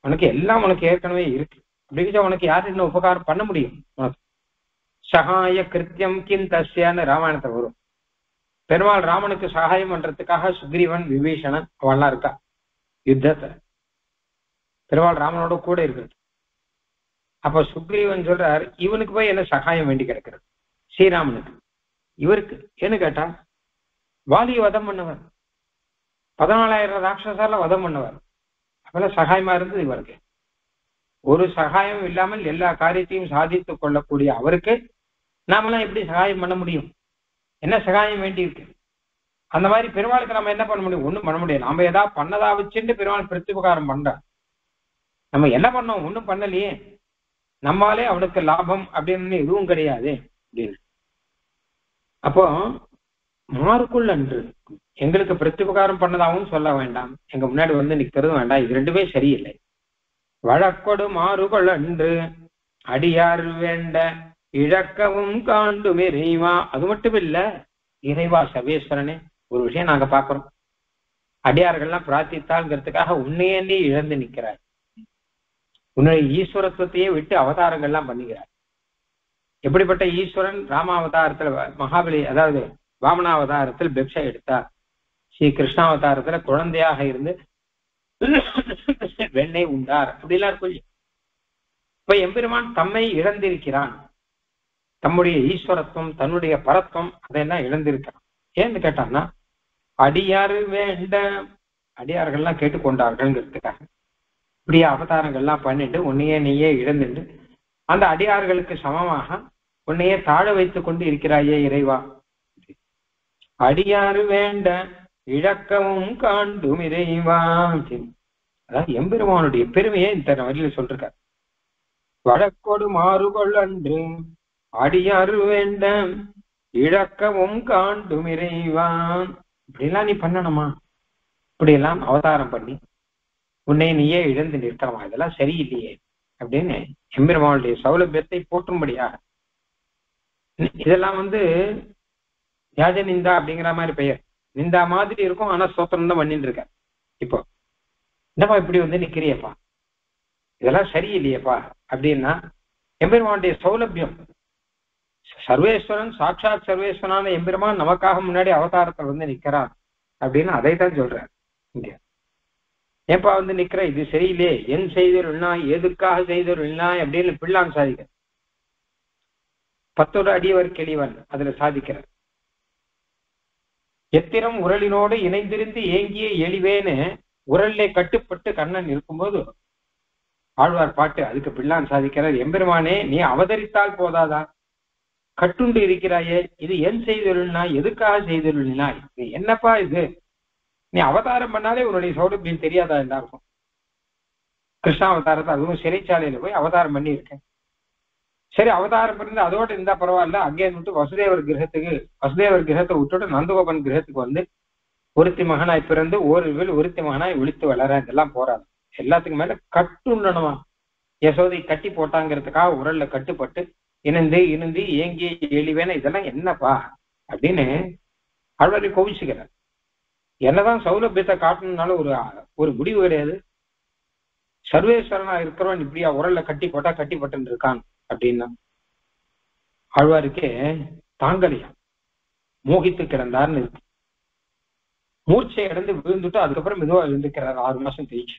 உனக்கு எல்லாம் உனக்கு ஏற்கனவே இருக்கு. அப்படிங்கிற உனக்கு யாரும் என்ன உபகாரம் பண்ண முடியும்? உனக்கு சகாய கிருத்தியம் கிம் தஸ்யான்னு ராமாயணத்தை வரும். பெருமாள் ராமனுக்கு சகாயம் பண்றதுக்காக சுக்ரீவன், விபீஷணன் அவெல்லாம் இருக்கா யுத்தத்தை. பெருமாள் ராமனோட கூட இருக்கிறது. அப்ப சுக்ரீவன் சொல்றார், இவனுக்கு போய் என்ன சகாயம் வேண்டி கிடக்கிறது ஸ்ரீராமனுக்கு? இவருக்கு ஏன்னு கேட்டா வாலியை வதம் பண்ணவர், 14,000 ராட்சசால வதம் பண்ணவர். அப்பெல்லாம் சகாயமா இருந்தது இவருக்கு. ஒரு சகாயம் இல்லாமல் எல்லா காரியத்தையும் சாதித்துக் கொள்ளக்கூடிய அவருக்கு நாமெல்லாம் எப்படி சகாயம் பண்ண முடியும்? என்ன சகாயம் வேண்டி இருக்கு? அந்த மாதிரி பெருமாளுக்கு நம்ம என்ன பண்ண முடியும்? ஒண்ணும் பண்ண முடியாது. நாம ஏதாவது பண்ணதா வச்சுட்டு பெருமாள் பிரத்யுபகாரம் பண்ற. நம்ம என்ன பண்ணோம்? ஒண்ணும் பண்ணலையே. நம்மாலே அவனுக்கு லாபம் அப்படின்னு எதுவும் கிடையாது அப்படின்னு. அப்போ மாறுக்குள் அன்று எங்களுக்கு பிரத்யுபகாரம் பண்ணதாகவும் சொல்ல வேண்டாம், எங்க முன்னாடி நிக்கிறதும் வேண்டாம். இது ரெண்டுமே சரியில்லை. வழக்கொடு மாறுகள் அன்று அடியார் வேண்ட இழக்கவும் காண்டும் இறைவா. அது மட்டும் இல்ல, இறைவா சர்வேஸ்வரனே, ஒரு விஷயம் நாங்க பாக்குறோம். அடியார்கள்லாம் பிரார்த்தித்தாள்ங்கிறதுக்காக உன்னையே நீ இழந்து நிற்கிறாய். உன்னுடைய ஈஸ்வரத்துவத்தையே விட்டு அவதாரங்கள்லாம் பண்ணுகிறார். எப்படிப்பட்ட ஈஸ்வரன்? ராமாவதாரத்துல மகாபலி, அதாவது வாமனாவதாரத்தில் பிக்ஷை எடுத்தார். ஸ்ரீ கிருஷ்ணாவதாரத்துல குழந்தையாக இருந்து வெண்ணெய் உண்டார். அப்படிலாம் இருக்கும். இப்ப எம்பெருமான் தம்மை இழந்திருக்கிறான். தம்முடைய ஈஸ்வரத்துவம், தன்னுடைய பரத்துவம், அதையெல்லாம் இழந்திருக்கிறான். ஏன்னு கேட்டான்னா, அடியாறு வேண்ட, அடியார்கள்லாம் கேட்டுக்கொண்டார்கள்ங்கிறதுக்காக இப்படியே அவதாரங்கள்லாம் பண்ணிட்டு உன்னையே நீயே இழந்துட்டு அந்த அடியார்களுக்கு சமமாக உன்னையே தாழ வைத்துக் கொண்டு இருக்கிறாயே இறைவா. அடியாறு வேண்ட இழக்கவும் காண்டும் இறைவா. அதாவது எம்பெருமானுடைய பெருமையை இந்த வழியில சொல்றார். வழக்கொடு மாறுகொள் அன்று அடியாறு வேண்ட இழக்கவும் காண்டும் இறைவான். இப்படிலாம் நீ பண்ணணுமா? இப்படியெல்லாம் அவதாரம் பண்ணி உன்னை நீயே இழந்து நிற்கலாமா? இதெல்லாம் சரியில்லையே அப்படின்னு எம்பெருமானுடைய சௌலபியத்தை போற்றும்படியாக. இதெல்லாம் வியாஜ நிந்தா அப்படிங்கிற மாதிரி பெயர். நிந்தா மாதிரி இருக்கும், ஆனா ஸ்தோத்திரம் தான் பண்ணிட்டு இருக்க. இப்போ என்னப்பா இப்படி நிக்கிறியப்பா, இதெல்லாம் சரியில்லையப்பா அப்படின்னா எம்பெருமானுடைய சௌலபியம். சர்வேஸ்வரன், சாட்சாத் சர்வேஸ்வரனான எம்பெருமான் நமக்காக முன்னாடி அவதாரத்தில் நிக்கிறான் அப்படின்னு அதைத்தான் சொல்றார் இங்க. ஏப்பா நிக்கிற, இது சரியில்லையே, என் செய்தொருள்னா எதுக்காக செய்தொருள்னா அப்படின்னு பிள்ளான் சாதிக்க. 10 அடியவர் கிளிவன் அதுல சாதிக்கிறார். எத்திரம் உரலினோடு இணைந்திருந்து ஏங்கிய எளிவேன்னு உரல்லே கட்டுப்பட்டு கண்ணன் இருக்கும்போது ஆழ்வார் பாட்டு. அதுக்கு பிள்ளான் சாதிக்கிறார், எம்பெருமானே நீ அவதரித்தால் போதாதா, கட்டுண்டு இருக்கிறாயே, இது என் செய்தொருள்னா எதுக்காக செய்தொருள்னா, இது என்னப்பா இது, நீ அவதாரம் பண்ணாலே உன்னுடைய சௌலபியம் தெரியாதா எல்லாருக்கும். கிருஷ்ணாவதாரத்தை அதுவும் சிறைச்சாலையில போய் அவதாரம் பண்ணி இருக்கேன். சரி, அவதாரம் பண்ணி அதோட இருந்தா பரவாயில்ல, அங்கே விட்டு வசுதேவர் கிரகத்தை விட்டுட்டு நந்தகோபன் கிரகத்துக்கு ஒருத்தி மகனாய் பிறந்து ஓரில் ஒருத்தி மகனாய் ஒழித்து வளர, இதெல்லாம் போறாது. எல்லாத்துக்கும் மேல கட்டுண்டணுமா. யசோதை கட்டி போட்டாங்கிறதுக்காக உரல்ல கட்டுப்பட்டு இணைந்து ஏங்கி எழிவேன, இதெல்லாம் என்னப்பா அப்படின்னு ஆழ்வாரை கோவிச்சுக்கிறார். என்னதான் சௌலபியத்தை காட்டணும்னாலும் ஒரு முடிவு கிடையாது. சர்வேஸ்வரனா இருக்கிறவன் இப்படியா உரல்ல கட்டி போட்டு இருக்கான் அப்படின்னா ஆழ்வாருக்கே தாங்கலையா, மோகித்து கிடந்தார்னு இருக்கு. மூர்ச்சை அடைந்து விழுந்துட்டு அதுக்கப்புறம் மெதுவா எழுந்துக்கிறார் 6 மாசம் தேய்ச்சி.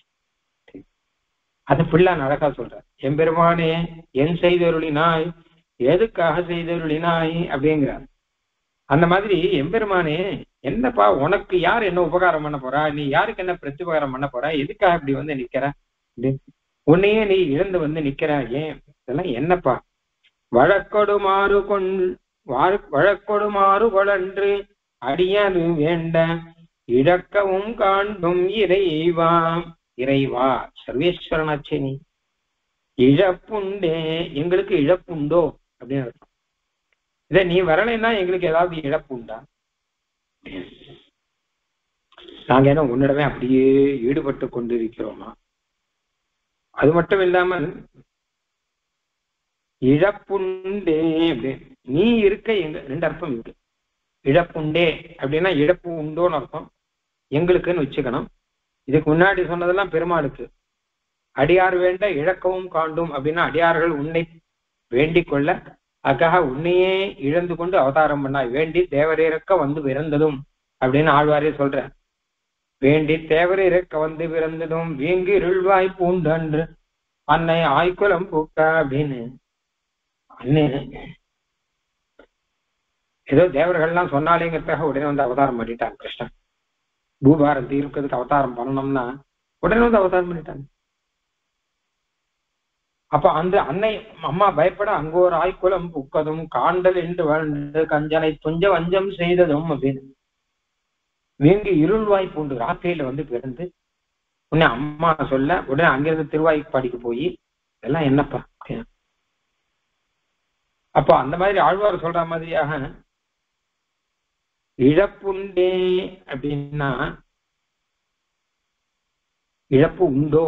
அது பிள்ளான் அழகா சொல்றார், எம்பெருமானே என் செய்தருளினாய் எதுக்காக செய்தருளினாய் அப்படிங்கிறார். அந்த மாதிரி எம்பெருமானே என்னப்பா, உனக்கு யார் என்ன உபகாரம் பண்ண போறா, நீ யாருக்கு என்ன பிரத்யுபகாரம் பண்ண போறா, எதுக்காக இப்படி நிக்கிற, உன்னையே நீ இழந்து நிக்கிற, ஏன் இதெல்லாம் என்னப்பா. வழக்கொடுமாறு கொளன்று அடியாது வேண்ட இழக்கவும் காண்டும் இறைவா. இறைவா சர்வேஸ்வரனாச்சே, நீ இழப்புண்டே, எங்களுக்கு இழப்புண்டோ அப்படின்னு அர்த்தம். இதை நீ வரலைன்னா எங்களுக்கு ஏதாவது இழப்பு உண்டா? நாங்க என்ன உன்னிடமே அப்படியே ஈடுபட்டு கொண்டிருக்கிறோமா? அது மட்டும் இல்லாமல் இழப்புண்டே அப்படின்னு நீ இருக்க எங்க 2 அர்த்தம் இருக்கு. இழப்புண்டே அப்படின்னா இழப்பு உண்டோன்னு அர்த்தம், எங்களுக்குன்னு வச்சுக்கணும். இதுக்கு முன்னாடி சொன்னதெல்லாம் பெருமாளுக்கு. அடியார் வேண்ட இழக்கவும் காண்டும் அப்படின்னா அடியார்கள் உன்னை வேண்டிக் கொள்ள, அதுக்காக உன்னையே இழந்து கொண்டு அவதாரம் பண்ணாய், வேண்டி தேவரேறக்க பிறந்ததும் அப்படின்னு ஆழ்வாரே சொல்ற. வேண்டி தேவரேறக்க பிறந்ததும் வீங்கு இருள்வாய் பூண்டன்று அன்னை ஆய்குலம் பூக்க அப்படின்னு அண்ணே ஏதோ தேவர்கள்லாம் சொன்னாலேங்கிறதுக்காக உடனே அவதாரம் பண்ணிட்டாங்க கிருஷ்ணன். பூபாரம் தீர்க்கிறதுக்கு அவதாரம் பண்ணணும்னா உடனே அவதாரம் பண்ணிட்டாங்க. அப்ப அந்த அன்னை அம்மா பயப்பட அங்கோர் ஆய்குலம் புக்கதும் காண்டல் என்று வாழ்ந்து கஞ்சனை துஞ்ச வஞ்சம் செய்ததும் அப்படின்னு வீங்கு இருள்வாய் பூண்டு ராத்திரியில பிறந்து உடனே அம்மா சொல்ல உடனே அங்கிருந்து திருவாய்ப்பாடிக்கு போய் இதெல்லாம் என்னப்பா. அப்போ அந்த மாதிரி ஆழ்வார் சொல்ற மாதிரியாக இழப்புண்டே அப்படின்னா இழப்பு உண்டோ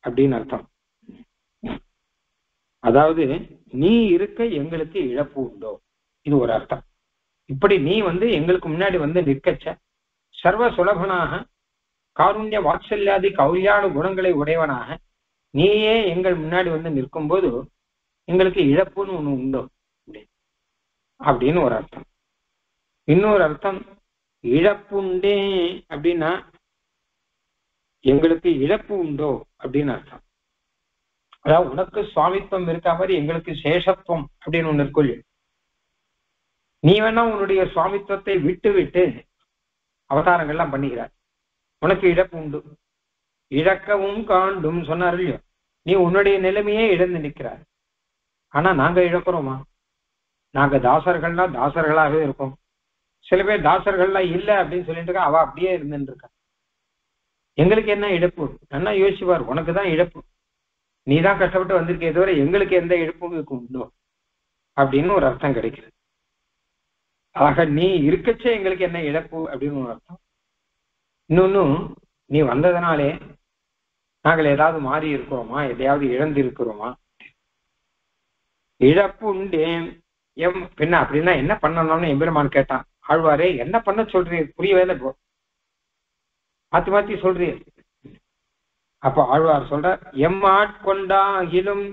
அப்படின்னு அர்த்தம். அதாவது நீ இருக்க எங்களுக்கு இழப்பு உண்டோ, இது ஒரு அர்த்தம். இப்படி நீ எங்களுக்கு முன்னாடி நிற்கச்ச சர்வ சுலபனாக காருண்ய வாத்சல்யாதி கௌரியான குணங்களை உடையவனாக நீயே எங்கள் முன்னாடி வந்து நிற்கும் போது எங்களுக்கு இழப்புன்னு ஒண்ணு உண்டோ அப்படின்னு ஒரு அர்த்தம். இன்னொரு அர்த்தம், இழப்புண்டே அப்படின்னா எங்களுக்கு இழப்பு உண்டோ அப்படின்னு அர்த்தம். அதாவது உனக்கு சுவாமித்துவம் இருக்கா மாதிரி எங்களுக்கு சேஷத்துவம் அப்படின்னு ஒண்ணு இருக்குள்ள. நீ வேணா உன்னுடைய சுவாமித்துவத்தை விட்டு விட்டு அவதாரங்கள்லாம் பண்ணுகிறார், உனக்கு இழப்பு உண்டு. இழக்கவும் காண்டும் சொன்னார் இல்லையோ, நீ உன்னுடைய நிலைமையே இழந்து நிற்கிறார். ஆனா நாங்க இழக்கிறோமா? நாங்க தாசர்கள்னா தாசர்களாகவே இருக்கோம். சில பேர் தாசர்கள்லாம் இல்லை அப்படின்னு சொல்லிட்டு இருக்கா, அவ அப்படியே இருந்துட்டு இருக்கா. எங்களுக்கு என்ன இழப்பு? நல்லா யோசிச்சுவார். உனக்கு தான் இழப்பு, நீ தான் கஷ்டப்பட்டு வந்திருக்கே தவிர எங்களுக்கு எந்த இழப்பும் உண்டோ அப்படின்னு ஒரு அர்த்தம் கிடைக்கிறது. ஆக நீ இருக்கச்சே எங்களுக்கு என்ன இழப்பு அப்படின்னு ஒரு அர்த்தம். இன்னொன்னு, நீ வந்ததுனாலே நாங்கள் ஏதாவது மாறி இருக்கிறோமா, எதையாவது இழந்து இருக்கிறோமா? இழப்பு உண்டேன் எம் பின்ன அப்படின்னா என்ன பண்ணணும்னு எம்பெருமான் கேட்டான். ஆழ்வாரே என்ன பண்ண சொல்றீர், புரியவே போ, மாத்தி மாத்தி சொல்றீர். அப்ப ஆழ்வார் சொல்ற, எம்மாட்கொண்டாகிலும்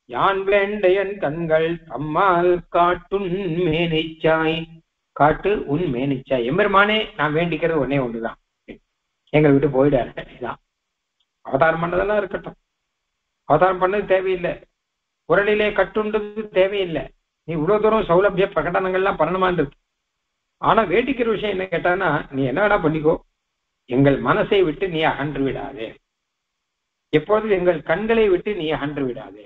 யான் வேண்டையன் கண்கள் அம்மாள் காட்டுன் மேனிச்சாய். காட்டு உன் மேனிச்சாய். எம்பெருமானே நான் வேண்டிக்கிறது ஒன்னே ஒண்ணுதான், எங்களை விட்டு போயிடாரு. இதுதான் அவதாரம் பண்ணதெல்லாம் இருக்கட்டும், அவதாரம் பண்ணது தேவையில்லை, குரலிலே கட்டுன்றது தேவையில்லை, நீ இவ்வளவு தூரம் சௌலபிய பிரகடனங்கள்லாம் பண்ணணுமான் இருக்கு. ஆனா வேண்டிக்கிற விஷயம் என்ன கேட்டானா, நீ என்ன வேணா பண்ணிக்கோ, எங்கள் மனசை விட்டு நீ அகன்று விடாதே, எப்பொழுது எங்கள் கண்களை விட்டு நீ அகன்று விடாதே.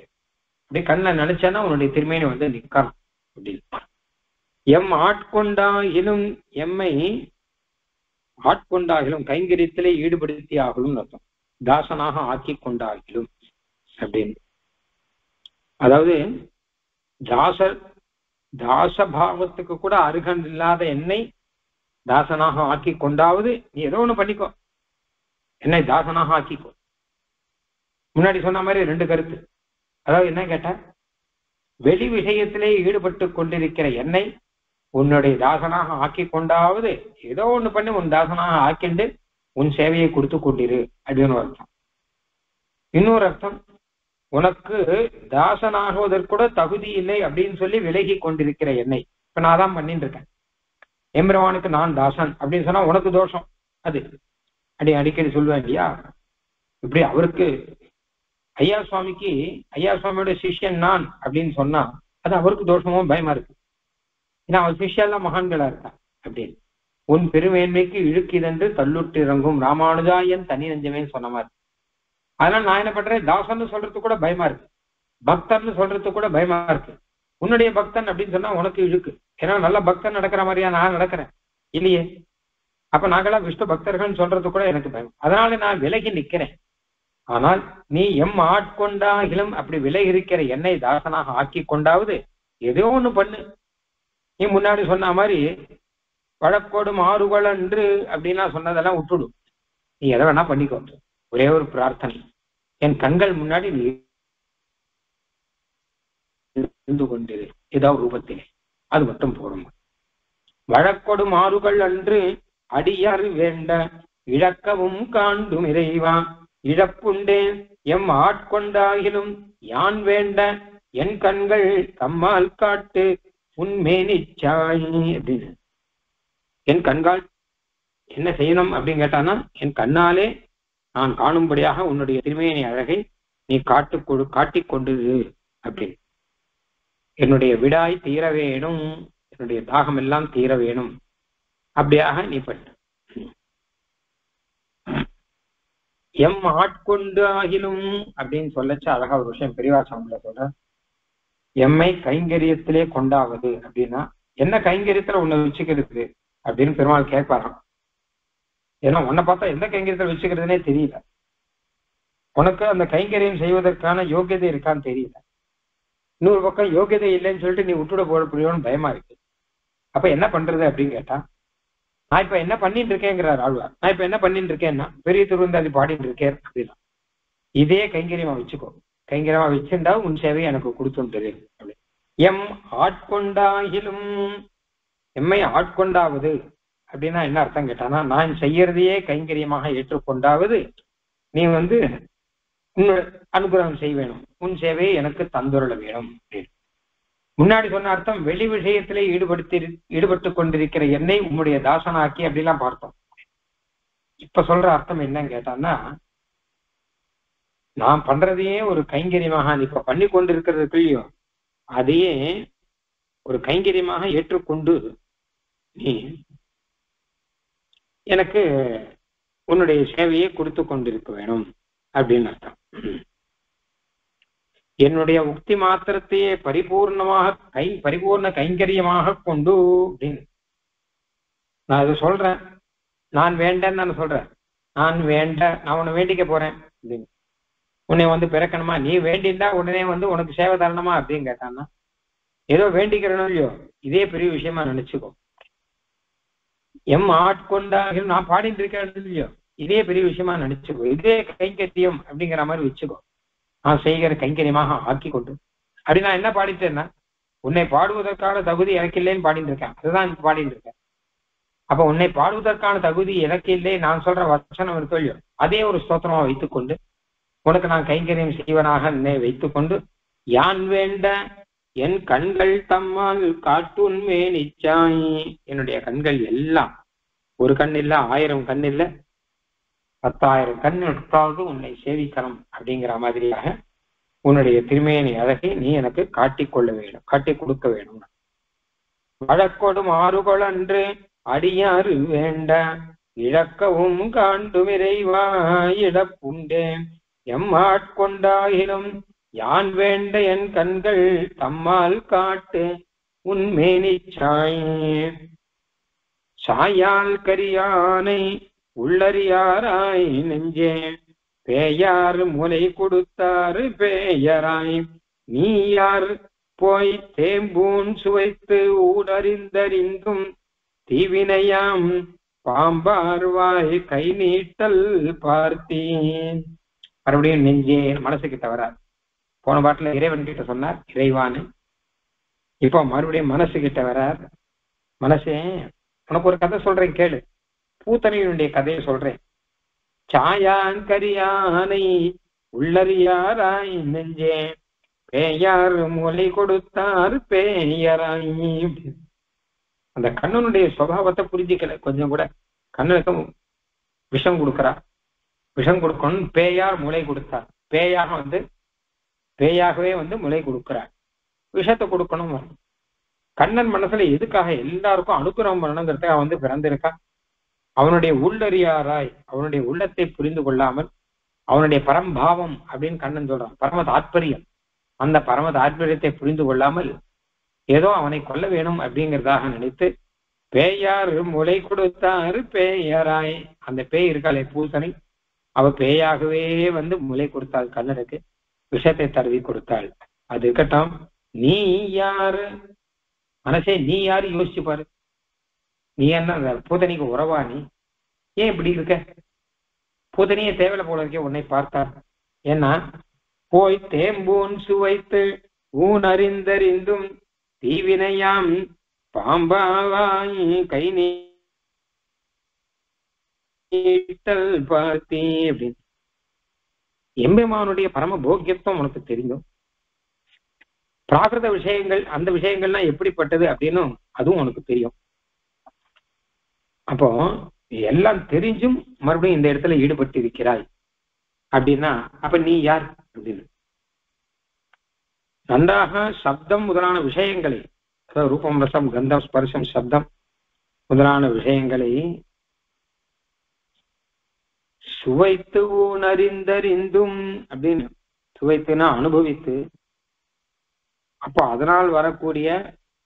அப்படி கண்ணில் நினைச்சானா உன்னுடைய திருமேனி வந்து நிற்கணும் அப்படின்னு. எம் ஆட்கொண்டாகிலும், எம்மை ஆட்கொண்டாகிலும் கைங்கரியத்திலே ஈடுபடுத்தி ஆகலும் அர்த்தம். தாசனாக ஆக்கி கொண்டாகிலும் அப்படின்னு. அதாவது தாசபாவத்துக்கு கூட அருகன் இல்லாத என்னை தாசனாக ஆக்கி கொண்டாவது நீ ஏதோ ஒண்ணு பண்ணிக்கோ, என்னை தாசனாக ஆக்கிக்கோ. முன்னாடி சொன்ன மாதிரி ரெண்டு கருத்து. அதாவது என்ன கேட்ட, வெளி விஷயத்திலே ஈடுபட்டு கொண்டிருக்கிற என்னை உன்னுடைய தாசனாக ஆக்கி கொண்டாவது ஏதோ ஒண்ணு பண்ணி உன் தாசனாக ஆக்கிண்டு உன் சேவையை கொடுத்து கொண்டிரு அப்படின்னு அர்த்தம். இன்னொரு அர்த்தம், உனக்கு தாசனாகுவதற்கூட தகுதி இல்லை அப்படின்னு சொல்லி விலகி கொண்டிருக்கிற என்னை இப்ப நான் தான் பண்ணிட்டு இருக்கேன், எம்பெருமானுக்கு நான் தாசன் அப்படின்னு சொன்னா உனக்கு தோஷம். அது அடிக்கடி சொல்லுவேன் இல்லையா, இப்படி அவருக்கு ஐயா சுவாமிக்கு ஐயா சுவாமியோட சிஷ்யன் நான் அப்படின்னு சொன்னா அது அவருக்கு தோஷமும் பயமா இருக்கு. ஏன்னா அவர் சிஷ்யெல்லாம் மகான்களா இருக்கா அப்படின்னு. உன் பெருமேன்மைக்கு இழுக்கிதென்று தள்ளுட்டு இறங்கும் ராமானுஜாயன் தனி நெஞ்சமேன்னு சொன்ன மாதிரி. அதனால நான் என்ன பண்றேன், தாசன்னு சொல்றது கூட பயமா இருக்கு, பக்தர்னு சொல்றது கூட பயமா இருக்கு. உன்னுடைய பக்தன் அப்படின்னு சொன்னா உனக்கு இழுக்கு, ஏன்னா நல்ல பக்தன் நடக்கிற மாதிரியா நான் நடக்கிறேன் இல்லையே. அப்ப நாங்களாம் விஷ்ணு பக்தர்கள் சொல்றது கூட எனக்கு பயம், அதனால நான் விலகி நிக்கிறேன். ஆனால் நீ எம் ஆட்கொண்டாகிலும் அப்படி விலகி இருக்கிற என்னை தாசனாக ஆக்கி கொண்டாவது ஏதோ ஒண்ணு பண்ணு. நீ முன்னாடி சொன்ன மாதிரி வழக்கோடும் ஆறுகள் என்று அப்படின்னா சொன்னதெல்லாம் விட்டுடும், நீ எதை வேணா பண்ணிக்கோ. ஒரே ஒரு பிரார்த்தனை, என் கண்கள் முன்னாடி நீ இருந்து கொண்டிரு ஏதோ ரூபத்திலே, அது மட்டும் போடும். வழக்கொடும் ஆறுகள் அன்று அடியார் வேண்ட இழக்கவும் காண்டும் இறைவா. இழப்புண்டேன் எம் ஆட்கொண்டாகிலும் யான் வேண்ட என் கண்கள் தம்மால் காட்டு உன்மேனிச்சாய் அப்படின்னு. என் கண்கள் என்ன செய்யணும் அப்படின்னு கேட்டானா, என் கண்ணாலே நான் காணும்படியாக உன்னுடைய திருமேனி அழகை நீ காட்டிக் கொண்டு அப்படின்னு. என்னுடைய விடாய் தீர வேணும், என்னுடைய தாகம் எல்லாம் தீர வேணும், அப்படியாக நீ பண்ண. எம் ஆட்கொண்டு ஆகிலும் அப்படின்னு சொல்லச்சு அழகா ஒரு விஷயம் பெரியவாசம்ல சொல்ற. எம்மை கைங்கரியத்திலே கொண்டாவது அப்படின்னா என்ன கைங்கரியத்துல உன்னை வச்சுக்கிறது அப்படின்னு பெருமாள் கேட்பாராம். ஏன்னா உன்னை பார்த்தா எந்த கைங்கரியத்தில் வச்சுக்கிறதுனே தெரியல, உனக்கு அந்த கைங்கரியம் செய்வதற்கான யோகியதை இருக்கான்னு தெரியல. இன்னொரு பக்கம் யோகியதை இல்லைன்னு சொல்லிட்டு நீ விட்டுட போட புரியோன்னு பயமா இருக்கு. அப்ப என்ன பண்றது அப்படின்னு கேட்டா, நான் இப்ப என்ன பண்ணிட்டு இருக்கேங்கிறார் ஆழ்வார். நான் இப்ப என்ன பண்ணிட்டு இருக்கேன்னா பெரிய திருவந்தாதி பாடிட்டு இருக்கேன் அப்படின்னா, இதே கைங்கரியமா வச்சுக்கோ, கைங்கரியமா வச்சிருந்தா உன் சேவையை எனக்கு கொடுத்துட்டு அப்படி. எம் ஆட்கொண்டாகிலும், எம்மை ஆட்கொண்டாவது அப்படின்னா என்ன அர்த்தம் கேட்டானா, நான் செய்யறதையே கைங்கரியமாக ஏற்றுக்கொண்டாவது நீ உன் அனுகிரகம் செய்ய வேணும், உன் சேவையை எனக்கு தந்துருள வேணும். முன்னாடி சொன்ன அர்த்தம் வெளி விஷயத்திலே ஈடுபட்டு கொண்டிருக்கிற என்னை உம்முடைய தாசனாக்கி அப்படிலாம் பார்த்தோம். இப்ப சொல்ற அர்த்தம் என்னன்னு கேட்டான்னா, நான் பண்றதையே ஒரு கைங்கரியமாக இப்ப பண்ணி கொண்டிருக்கிறதுக்குள்ளயோ அதையே ஒரு கைங்கரியமாக ஏற்றுக்கொண்டு நீ எனக்கு உன்னுடைய சேவையை கொடுத்து கொண்டிருக்க வேணும் அப்படின்னு அர்த்தம். என்னுடைய உக்தி மாத்திரத்தையே பரிபூர்ண கைங்கரியமாக கொண்டு அப்படின்னு நான் அதை சொல்றேன். நான் வேண்டேன்னு நான் சொல்றேன். நான் உன்னை வேண்டிக்க போறேன் அப்படின்னு. உன்னை வந்து பிறக்கணுமா, நீ வேண்டியிருந்தா உடனே வந்து உனக்கு சேவை தரணுமா அப்படின்னு கேட்டான்னா, ஏதோ வேண்டிக்கிறனோ இல்லையோ இதே பெரிய விஷயமா நினைச்சுக்கோ. ஆட்கொண்டாக நான் பாடிட்டு இருக்கேன் இல்லையோ இதே பெரிய விஷயமா நினைச்சுக்கோ. இதே கைங்கரியம் அப்படிங்கிற மாதிரி வச்சுக்கோ. நான் செய்கிற கைங்கரியமாக ஆக்கி கொண்டு அப்படி நான் என்ன பாடிட்டேன்னா, உன்னை பாடுவதற்கான தகுதி எனக்கு இல்லைன்னு பாடிட்டு இருக்கேன். அதுதான் பாடிட்டு இருக்கேன். அப்ப உன்னை பாடுவதற்கான தகுதி எனக்கு இல்லை நான் சொல்ற வசனம் இருக்கோ இல்லையோ அதே ஒரு ஸ்தோத்திரமா வைத்துக்கொண்டு உனக்கு நான் கைங்கரியம் செய்வனாக என்னை வைத்துக்கொண்டு, யான் வேண்ட என் கண்கள் தம்மால் காட்டுண்மே நிச்சாய். என்னுடைய கண்கள் எல்லாம் ஒரு கண் இல்ல, 1000 கண் இல்ல, 10,000 கண் எடுத்தாவது உன்னை சேவிக்கணும் அப்படிங்கிற மாதிரியாக உன்னுடைய திருமேனி அழகை நீ எனக்கு காட்டிக்கொள்ள வேணும், காட்டி கொடுக்க வேணும். வழக்கொடும் ஆறுகள் அன்று அடியாறு வேண்ட இழக்கவும் காண்டு விரைவாயிடப்புண்டே எம்மாட்கொண்டாயினும் யான் வேண்ட என் கண்கள் தம்மால் காட்டு உன்மேனி சாயால் கரியானை உள்ளறியாராய் நெஞ்சே பேயார் முலை கொடுத்தாரு பேயராய் நீ யார் போய் தேம்பூன் சுவைத்து ஊடறிந்தறிந்தும் தீவினையாம் பாம்பார்வாய் கை நீட்டல் பார்த்தேன். மறுபடியும் நெஞ்சே மனசு கிட்ட வரார். போன பாட்டுல இறைவன் கிட்ட சொன்னார் இறைவான்னு, இப்போ மறுபடியும் மனசு கிட்ட வரார். மனசே உனக்கு ஒரு கதை சொல்றேன் கேளு. பூத்தனையினுடைய கதையை சொல்றேன். சாயான் கரியானை உள்ளறியாராய் நெஞ்சே பேயார் மூளை கொடுத்தார் பேயராய். அந்த கண்ணனுடைய சுபாவத்தை புரிஞ்சுக்கல கொஞ்சம் கூட. கண்ணனுக்கு விஷம் கொடுக்கிறார், விஷம் கொடுக்கணும். பேயார் முளை கொடுத்தார், பேயாகவே வந்து முளை கொடுக்கிறார். விஷத்தை கொடுக்கணும். கண்ணன் மனசுல எதுக்காக எல்லாருக்கும் அனுகிரகம் பண்ணணுங்கிறதுக்காக வந்து பிறந்திருக்கா. அவனுடைய உள்ளறியாராய், அவனுடைய உள்ளத்தை புரிந்து கொள்ளாமல், அவனுடைய பரம்பாவம் அப்படின்னு கண்ணன் சொல்றான், பரம தாத்பரியம், அந்த பரம தாத்பரியத்தை புரிந்து கொள்ளாமல் ஏதோ அவனை கொல்ல வேணும் அப்படிங்கிறதாக நினைத்து பேயார் முளை கொடுத்தாரு பேயராய். அந்த பேய் இருக்காளே பூசனை, அவ பேயாகவே வந்து முளை கொடுத்தாள், கண்ணனுக்கு விஷத்தை தருவி கொடுத்தாள். அது இருக்கட்டும், நீ யாரு மனசே, நீ யாரு யோசிச்சு பாரு. நீ என்ன பூதனிக்கு உறவா? நீ ஏன் இப்படி இருக்க? பூதனியே தேவையில்ல போல இருக்கே உன்னை பார்த்தார். ஏன்னா போய் தேம்பூன் சுவைத்து ஊன் அறிந்தறிந்தும் தீவினையாம் பாம்பாவாய் கை நீட்டல் பார்த்தே அப்படின்னு. எம்பெருமானுடைய பரம போக்கியத்துவம் உனக்கு தெரியும். பிராகிருத விஷயங்கள், அந்த விஷயங்கள்லாம் எப்படிப்பட்டது அப்படின்னு அதுவும் உனக்கு தெரியும். அப்போ எல்லாம் தெரிஞ்சும் மறுபடியும் இந்த இடத்துல ஈடுபட்டு இருக்கிறாய் அப்படின்னா அப்ப நீ யார் அப்படின்னு. நன்றாக சப்தம் முதலான விஷயங்களை, ரூபம் ரசம் கந்தம் ஸ்பர்சம் சப்தம் முதலான விஷயங்களை சுவைத்து உணர்ந்தறிந்தும் அப்படின்னு, சுவைத்துனா அனுபவித்து, அப்போ அதனால் வரக்கூடிய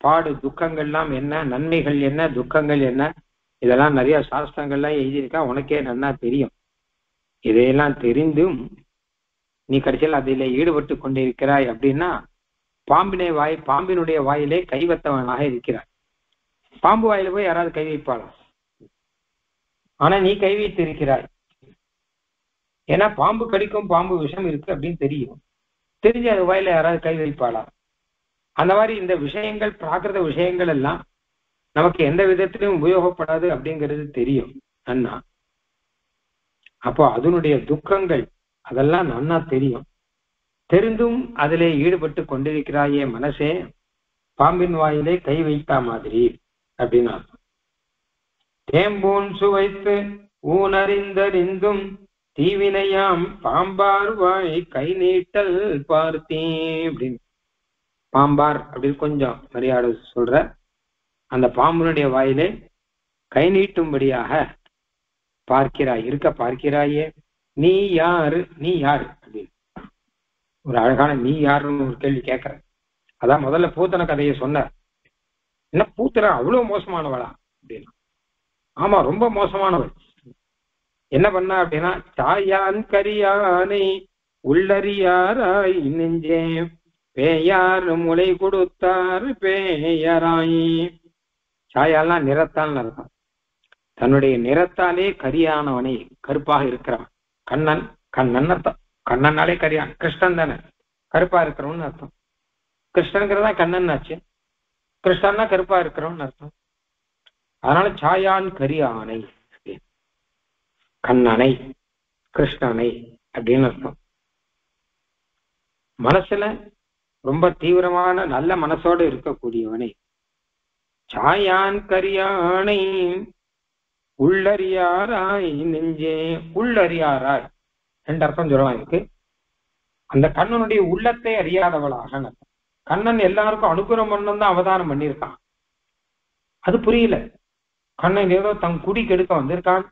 பாடு துக்கங்கள்லாம் என்ன, நன்மைகள் என்ன, துக்கங்கள் என்ன, இதெல்லாம் நிறைய சாஸ்திரங்கள்லாம் எழுதியிருக்கா, உனக்கே நன்னா தெரியும். இதையெல்லாம் தெரிந்தும் நீ கடைசியில் அதில் ஈடுபட்டு கொண்டிருக்கிறாய் அப்படின்னா பாம்பினுடைய வாயிலே கை வைத்தவனாக இருக்கிறாய். பாம்பு வாயில போய் யாராவது கை வைப்பாளாம்? ஆனா நீ கை வைத்து இருக்கிறாய். ஏன்னா பாம்பு கடிக்கும், பாம்பு விஷம் இருக்கு அப்படின்னு தெரியும். தெரிஞ்சு அது வாயில யாராவது கை வைப்பாளா? அந்த மாதிரி இந்த விஷயங்கள், பிராகிருத விஷயங்கள் எல்லாம் நமக்கு எந்த விதத்திலும் உபயோகப்படாது அப்படிங்கிறது தெரியும் அண்ணா. அப்போ அதனுடைய துக்கங்கள், அதெல்லாம் நன்னா தெரியும். தெரிந்தும் அதிலே ஈடுபட்டு கொண்டிருக்கிறாயே மனசே, பாம்பின் வாயிலே கை வைத்தா மாதிரி அப்படின்னு அர்த்தம். தேம்பூன் சுவைத்து ஊனறிந்தறிந்தும் தீவினையாம் பாம்பார் வாய் கை நீட்டல் பார்த்தே அப்படின்னு. பாம்பார் அப்படின்னு கொஞ்சம் மரியாதை சொல்ற அந்த பாம்பனுடைய வாயிலே கை நீட்டும்படியாக பார்க்கிறாயே, நீ யாரு அப்படின்னு ஒரு அழகான நீ யாருன்னு ஒரு கேள்வி கேட்கிற. அதான் முதல்ல பூத்தன கதையை சொன்னார். என்ன பூத்தன அவ்வளவு மோசமானவளா அப்படின்னா, ஆமா ரொம்ப மோசமானவள். என்ன பண்ணா அப்படின்னா, சாயான் கரியானை உள்ளறியாராய் நெஞ்சே பேயார் முளை கொடுத்தார் பேயராய். சாயாலாம் நிறத்தால் அர்த்தம். தன்னுடைய நிறத்தாலே கரியானவனை, கருப்பாக இருக்கிறவன் கண்ணன். கண்ணன் அர்த்தம். கண்ணனாலே கரியான், கிருஷ்ணன் தானே கருப்பா இருக்கிறவன் அர்த்தம். கிருஷ்ணன்கிறதா கண்ணன் ஆச்சு. கிருஷ்ணன்னா கருப்பா இருக்கிறவன் அர்த்தம். அதனால சாயான் கரியானை, கண்ணனை கிருஷ்ணனை அப்படின்னு அர்த்தம். மனசுல ரொம்ப தீவிரமான நல்ல மனசோடு இருக்கக்கூடியவனை சாயான் கரியானை உள்ளறியாராய் நெஞ்சே. உள்ளறியாராய் ரெண்டு அர்த்தம் சொல்லலாம் இருக்கு. அந்த கண்ணனுடைய உள்ளத்தை அறியாதவளாக. கண்ணன் எல்லாருக்கும் அனுகிரகம் பண்ணணும் தான் அவதாரம் பண்ணியிருக்கான். அது புரியல. கண்ணன் ஏதோ தன் குடி கெடுக்க வந்திருக்கான்,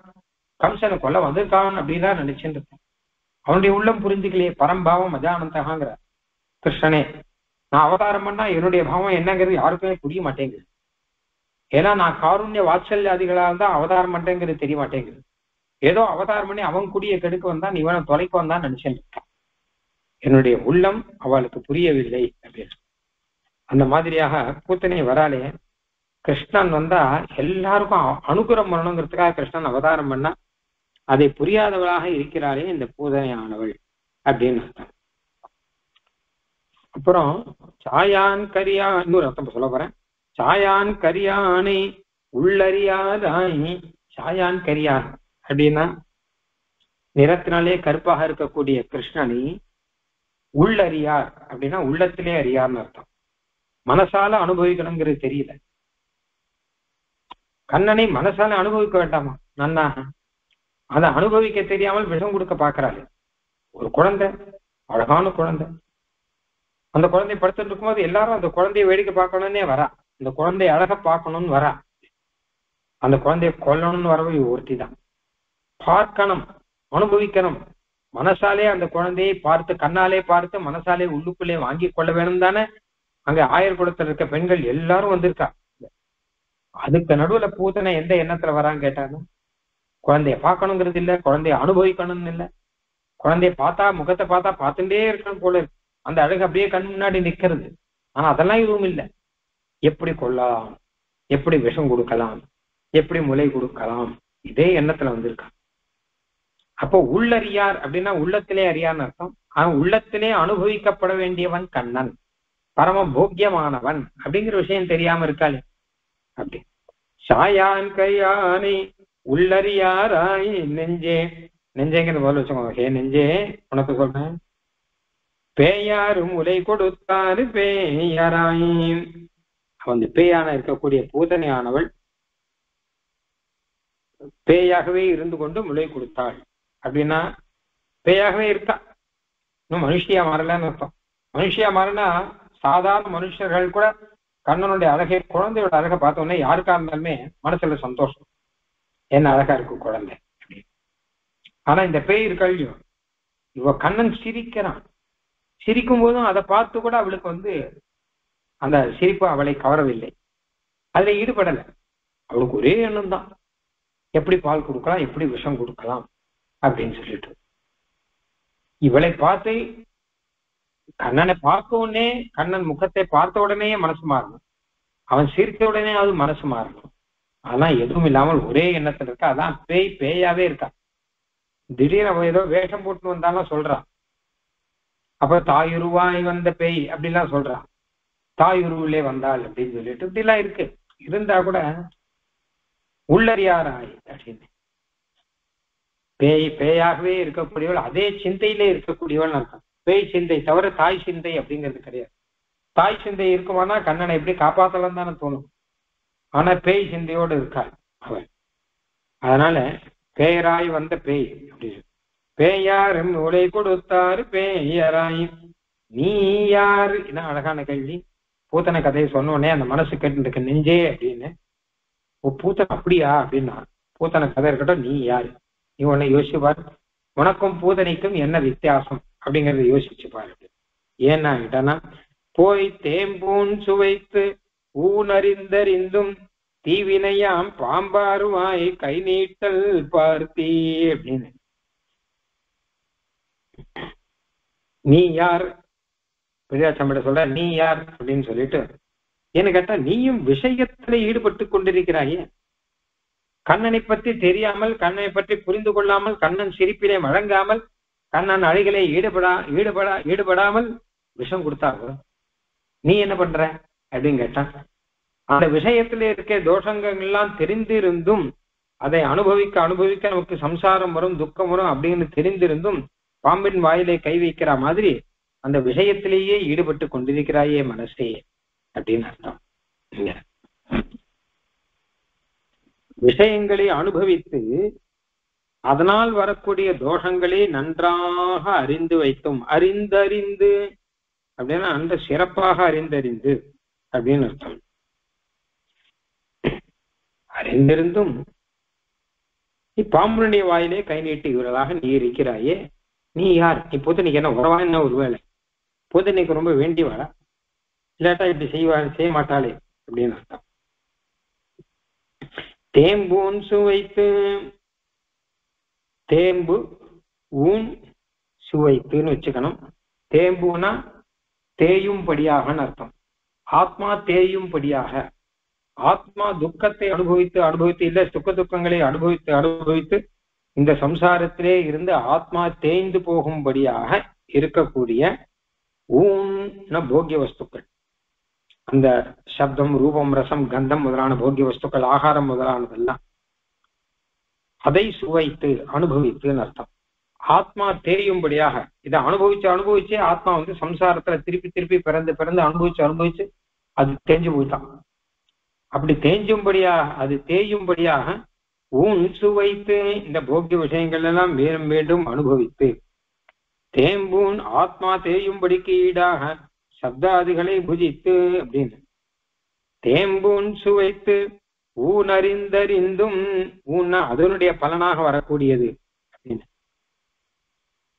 கம்சனை கொல்ல வந்திருக்கான் அப்படிதான் நினைச்சுட்டு இருக்கான். அவனுடைய உள்ளம் புரிஞ்சுக்கலையே. பரம்பாவம் அஜானந்தகாங்கிற கிருஷ்ணனே, நான் அவதாரம் பண்ணா என்னுடைய பாவம் என்னங்கிறது யாருக்குமே புரிய மாட்டேங்குது. ஏன்னா நான் காருண்ய வாத்சல்யாதிகளால் தான் அவதாரம் பண்றேங்கிறது தெரிய மாட்டேங்குது. ஏதோ அவதாரம் பண்ணி அவன் குடியை கெடுக்க வந்தான், இவனை தொலைக்க வந்தான் நினைச்சுட்டு இருக்கான். என்னுடைய உள்ளம் அவளுக்கு புரியவில்லை அப்படின்னு. அந்த மாதிரியாக பூத்தனை வராலே கிருஷ்ணன் வந்தா எல்லாருக்கும் அனுகிரகம் பண்ணணுங்கிறதுக்காக கிருஷ்ணன் அவதாரம் பண்ணா அதை புரியாதவளாக இருக்கிறாளே இந்த பூதனை ஆனவள் அப்படின்னு அர்த்தம். அப்புறம் சாயான் கரியா இன்னொரு அர்த்தம் சொல்ல போறேன். சாயான் கரியானை உள்ளறியாதாய். சாயான் கரியான் அப்படின்னா நிறத்தினாலே கருப்பாக இருக்கக்கூடிய கிருஷ்ணனை உள்ளறியார் அப்படின்னா உள்ளத்திலே அறியார்னு அர்த்தம். மனசால அனுபவிக்கணுங்கிறது தெரியல. கண்ணனை மனசால அனுபவிக்க வேண்டாமா? நன்னாக அதை அனுபவிக்க தெரியாமல் விஷம் கொடுக்க பாக்குறாரு. ஒரு குழந்தை, அழகான குழந்தை, அந்த குழந்தை படுத்துட்டு இருக்கும்போது எல்லாரும் அந்த குழந்தைய வேடிக்கை பார்க்கணும்னே வரா. அந்த குழந்தைய அழக பார்க்கணும்னு வரா. அந்த குழந்தைய கொல்லணும்னு வரவே ஒருத்தி தான். பார்க்கணும், அனுபவிக்கணும். மனசாலே அந்த குழந்தையை பார்த்து, கண்ணாலே பார்த்து, மனசாலே உள்ளுக்குள்ளே வாங்கி கொள்ள வேணும் தானே. அங்க ஆயர் குலத்துல இருக்க பெண்கள் எல்லாரும் வந்திருக்கா. அதுக்கு நடுவுல பூத்தனை எந்த எண்ணத்துல வரான்னு கேட்டாங்க. குழந்தைய பார்க்கணுங்கிறது இல்ல, குழந்தைய அனுபவிக்கணும்னு இல்ல. குழந்தைய பார்த்தா, முகத்தை பார்த்தா பார்த்துட்டே இருக்கணும் போல இருக்கு. அந்த அழகு அப்படியே கண் முன்னாடி நிக்கிறது. ஆனா அதெல்லாம் எதுவும் இல்லை. எப்படி கொள்ளலாம், எப்படி விஷம் கொடுக்கலாம், எப்படி முளை கொடுக்கலாம், இதே எண்ணத்துல வந்திருக்கா. அப்போ உள்ளறியார் அப்படின்னா உள்ளத்திலே அறியான்னு அர்த்தம். ஆனா உள்ளத்திலே அனுபவிக்கப்பட வேண்டியவன் கண்ணன், பரம போக்கியமானவன் அப்படிங்கிற விஷயம் தெரியாம இருக்காளே அப்படி. சாயான் கையானை உள்ளறியாராய் நெஞ்சே. நெஞ்சேங்கிற போல வச்சுக்கோங்க. ஹே நெஞ்சே, உனக்கு சொல்றேன். பேயாரும் உலை கொடுத்தாரு பேயராய். அவன் பேயான இருக்கக்கூடிய பூதனையானவள் பேயாகவே இருந்து கொண்டு முளை கொடுத்தாள் அப்படின்னா பேயாகவே இருக்கா. இன்னும் மனுஷியா மாறலன்னு அர்த்தம். மனுஷியா மாறினா சாதாரண மனுஷர்கள் கூட கண்ணனுடைய அழகை, குழந்தையோட அழகை பார்த்தோன்னே யாருக்கா இருந்தாலுமே மனசுல சந்தோஷம். என்ன அழகா இருக்கு குழந்தை அப்படின்னு. ஆனா இந்த பேய் இருக்கல்லையோ, இவ கண்ணன் சிரிக்கிறான். சிரிக்கும் போதும் அதை பார்த்து கூட அவளுக்கு அந்த சிரிப்பு அவளை கவரவில்லை. அதுல ஈடுபடலை. அவளுக்கு ஒரே எண்ணம் தான், எப்படி பால் கொடுக்கலாம், எப்படி விஷம் கொடுக்கலாம் அப்படின்னு சொல்லிட்டு. இவளை பார்த்து கண்ணனை பார்க்க உடனே, கண்ணன் முகத்தை பார்த்த உடனே மனசு மாறணும். அவன் சிரித்த உடனே அது மனசு மாறணும். ஆனா எதுவும் இல்லாமல் ஒரே எண்ணத்துல இருக்கா. அதான் பேய் பேயாவே இருக்கா. திடீர்னு அவன் ஏதோ வேஷம் போட்டு வந்தாலும் சொல்றான். அப்ப தாயுருவாய் வந்த பேய் அப்படிலாம் சொல்றான். தாயுருவிலே வந்தாள் அப்படின்னு சொல்லிட்டு இப்படி எல்லாம் இருக்கு. இருந்தா கூட உள்ளறியாராய் அப்படின்னு பேயாகவே இருக்கக்கூடியவள், அதே சிந்தையிலே இருக்கக்கூடியவள் அர்த்தம். பேய் சிந்தை தவிர தாய் சிந்தை அப்படிங்கிறது கிடையாது. தாய் சிந்தை இருக்குமானா கண்ணனை எப்படி காப்பாத்தலாம் தானே தோணும். ஆனா பேய் சிந்தையோடு இருக்காள் அவள். அதனால பேயராய் வந்த பேய் அப்படின்னு, பேயாரும் உலை கொடுத்தாரு பேயராய் நீ யாரு. என்ன அழகான கேள்வி. பூத்தனை கதையை சொன்னோடனே அந்த மனசு கேட்டு நெஞ்சே அப்படின்னு, பூத்தனை அப்படியா அப்படின்னா, பூத்தனை கதை இருக்கட்டும், நீ யாரு, நீ உன்னை யோசிச்சு பாரு, உனக்கும் பூதனைக்கும் என்ன வித்தியாசம் அப்படிங்கறத யோசிச்சு பாரு. ஏன்னா கேட்டானா, போய் தேம்பூன் சுவைத்து ஊனறிந்தறிந்தும் தீவினையாம் பாம்பாருவாய் கை நீட்டல் பார்த்தி அப்படின்னு. நீ யார் பெரியாச்சம்பிட சொல்ற, நீ யார் அப்படின்னு சொல்லிட்டு, ஏன்னு கேட்டா நீயும் விஷயத்துல ஈடுபட்டு கொண்டிருக்கிறாயே. கண்ணனை பற்றி தெரியாமல், கண்ணனை பற்றி புரிந்து கொள்ளாமல், கண்ணன் சிரிப்பிலே வழங்காமல், கண்ணன் அழகிலே ஈடுபடாமல் விஷம் கொடுத்தாங்க. நீ என்ன பண்ற அப்படின்னு கேட்டான். அந்த விஷயத்திலே இருக்க தோஷங்கள் எல்லாம் தெரிந்திருந்தும், அதை அனுபவிக்க நமக்கு சம்சாரம் வரும், துக்கம் வரும் அப்படின்னு தெரிந்திருந்தும் பாம்பின் வாயிலை கை வைக்கிற மாதிரி அந்த விஷயத்திலேயே ஈடுபட்டு கொண்டிருக்கிறாயே மனசே அப்படின்னு அர்த்தம். விஷயங்களை அனுபவித்து அதனால் வரக்கூடிய தோஷங்களை நன்றாக அறிந்து வைத்தும், அறிந்தறிந்து அப்படின்னா அந்த சிறப்பாக அறிந்தறிந்து அப்படின்னு அர்த்தம். அறிந்திருந்தும் பாம்புடைய வாயிலே கை நீட்டுகிறதாக நீ இருக்கிறாயே, நீ யார்? நீ பூத்தனைக்கு என்ன உறவா என்ன ஒருவேளை? பூத்தனைக்கு ரொம்ப வேண்டிவாளா? இல்லாட்டா இப்படி செய்ய மாட்டாளே அப்படின்னு அர்த்தம். தேம்பூன் சுவைத்து, தேம்பு ஊன் சுவைத்துன்னு வச்சுக்கணும். தேம்புனா தேயும்படியாகன்னு அர்த்தம். ஆத்மா தேயும்படியாக, ஆத்மா துக்கத்தை அனுபவித்து இல்ல சுக்க துக்கங்களை அனுபவித்து இந்த சம்சாரத்திலே இருந்து ஆத்மா தேய்ந்து போகும்படியாக இருக்கக்கூடிய ஊன்னா போக்கிய வஸ்துக்கள், அந்த சப்தம் ரூபம் ரசம் கந்தம் முதலான போக்கிய வஸ்துக்கள், ஆகாரம் முதலானதெல்லாம், அதை சுவைத்து அனுபவித்துன்னு அர்த்தம். ஆத்மா தேயும்படியாக இதை அனுபவிச்சே ஆத்மா சம்சாரத்துல திருப்பி பிறந்து அனுபவிச்சு அது தேஞ்சு போயிட்டான். அப்படி அது தேயும்படியாக ஊன் சுவைத்து இந்த போக்கிய விஷயங்கள் எல்லாம் மீண்டும் மீண்டும் அனுபவித்து, தேம்பூன் ஆத்மா தேயும்படிக்கு ஈடாக சப்தாதிகளை புஜித்து அப்படின்னு. தேம்பூன் சுவைத்து ஊன் அறிந்தறிந்தும், ஊன்னா அதனுடைய பலனாக வரக்கூடியது அப்படின்னு.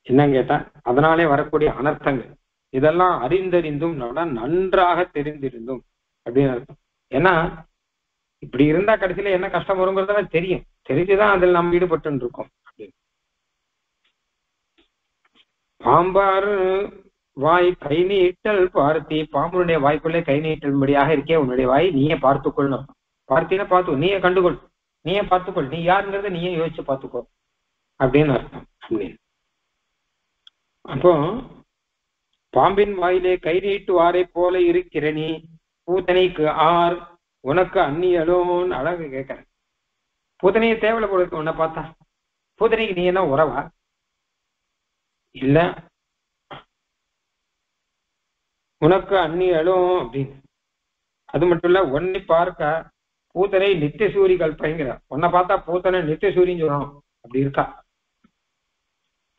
என்னன்னு கேட்டா அதனாலே வரக்கூடிய அனர்த்தங்கள் இதெல்லாம் அறிந்தறிந்தும் நன்றாக தெரிந்திருந்தும் அப்படின்னு அர்த்தம். ஏன்னா இப்படி இருந்தா கடைசியில என்ன கஷ்டம் வருங்கிறதெல்லாம் தெரிஞ்சுதான் அதில் நம்ம ஈடுபட்டு இருக்கோம் அப்படின்னு. பாம்பார் வாய் கை நீட்டல் பார்த்தி, பாம்புடைய வாய்க்குள்ளே கை நீட்டல்படியாக இருக்கே உன்னுடைய வாய், நீயே பார்த்துக்கொள்ளணும். பார்த்தீங்கன்னா பார்த்து நீயே கண்டுகொள், நீயே பார்த்துக்கொள், நீ யாருங்கிறத நீயே யோசிச்சு பார்த்துக்கோ அப்படின்னு அர்த்தம். அப்படின்னு அப்போ பாம்பின் வாயிலே கை நீட்டுவாரை போல இருக்கிற நீ பூத்தனைக்கு ஆர் உனக்கு அந்நியலோன்னு அழகு கேட்கற. பூத்தனையை தேவலை போல உன்னை பார்த்தா, பூத்தனைக்கு நீ என்ன உறவா? இல்ல உனக்கு அந்நியலும் அப்படின்னு. அது மட்டும் இல்ல, உன்னை பார்க்க பூத்தனை நித்திய சூரி கல்பைங்கிற, உன்னை பார்த்தா பூத்தனை நித்திய சூரின்னு சொல்லணும். அப்படி இருக்கா?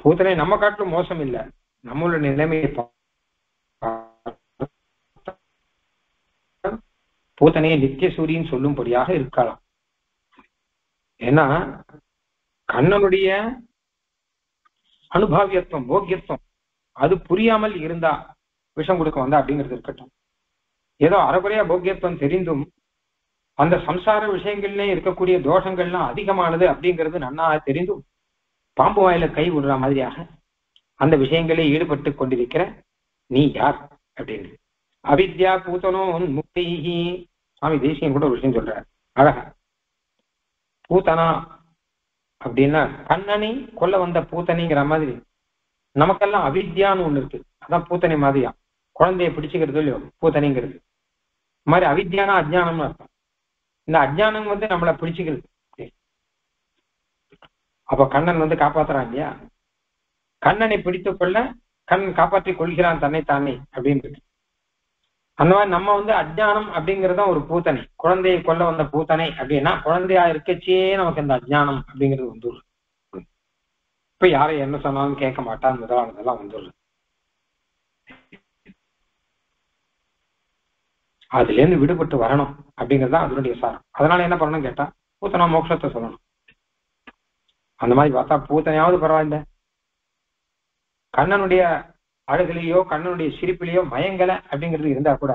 பூத்தனை நம்ம காட்டிலும் மோசம் இல்லை, நம்மளோட நிலைமையை பூத்தனையை நித்திய சூரியன் சொல்லும்படியாக இருக்கலாம். ஏன்னா கண்ணனுடைய அனுபவியத்துவம் போக்கியத்துவம் அது புரியாமல் இருந்தா விஷம் கொடுக்க வந்தா அப்படிங்கிறது இருக்கட்டும். ஏதோ அறகுறையா போக்கியத்துவம் தெரிந்தும் அந்த சம்சார விஷயங்கள்ல இருக்கக்கூடிய தோஷங்கள்லாம் அதிகமானது அப்படிங்கிறது நன்னா தெரிந்தும் பாம்பு வாயில கை விடுற மாதிரியாக அந்த விஷயங்களே ஈடுபட்டு கொண்டிருக்கிற நீ யார் அப்படின்னு. அவித்யா பூத்தனோ முக்திஹி, சுவாமி தேசியன் கூட ஒரு விஷயம் சொல்றார் அழகா. பூத்தனா அப்படின்னா கண்ணனை கொல்ல வந்த பூத்தனைங்கிற மாதிரி நமக்கெல்லாம் அவித்யான்னு ஒண்ணு இருக்கு. அதான் பூத்தனை மாதிரியா குழந்தைய பிடிச்சுக்கிறது இல்லையோ பூத்தனைங்கிறது மாதிரி. அவித்யானா அஜ்ஞானம்னு அர்த்தம். இந்த அஜ்ஞானம் நம்மளை பிடிச்சுக்கிறது. அப்ப கண்ணன் வந்து காப்பாத்துறான் இல்லையா, கண்ணனை பிடித்துக் கொள்ள கண்ணன் காப்பாற்றிக் கொள்கிறான் தன்னைத்தானே அப்படின்னு. அந்த மாதிரி நம்ம வந்து அஜ்ஞானம் அப்படிங்கறத ஒரு பூத்தனை, குழந்தையை கொல்ல வந்த பூத்தனை அப்படின்னா குழந்தையா இருக்கச்சே நமக்கு இந்த அஜ்ஞானம் அப்படிங்கிறது வந்துடும். இப்ப யாரை என்ன சொன்னாலும் கேட்க மாட்டான் முதலானதெல்லாம் வந்துடும். அதுல இருந்து விடுபட்டு வரணும் அப்படிங்கறதுதான் அதனுடைய சாரம். அதனால என்ன பண்ணணும் கேட்டா பூத்தனா மோட்சத்தை சொல்லணும். அந்த மாதிரி பார்த்தா பூத்தனையாவது பரவாயில்ல, கண்ணனுடைய அழகுலையோ கண்ணனுடைய சிரிப்பிலேயோ மயங்கலை அப்படிங்கிறது இருந்தா கூட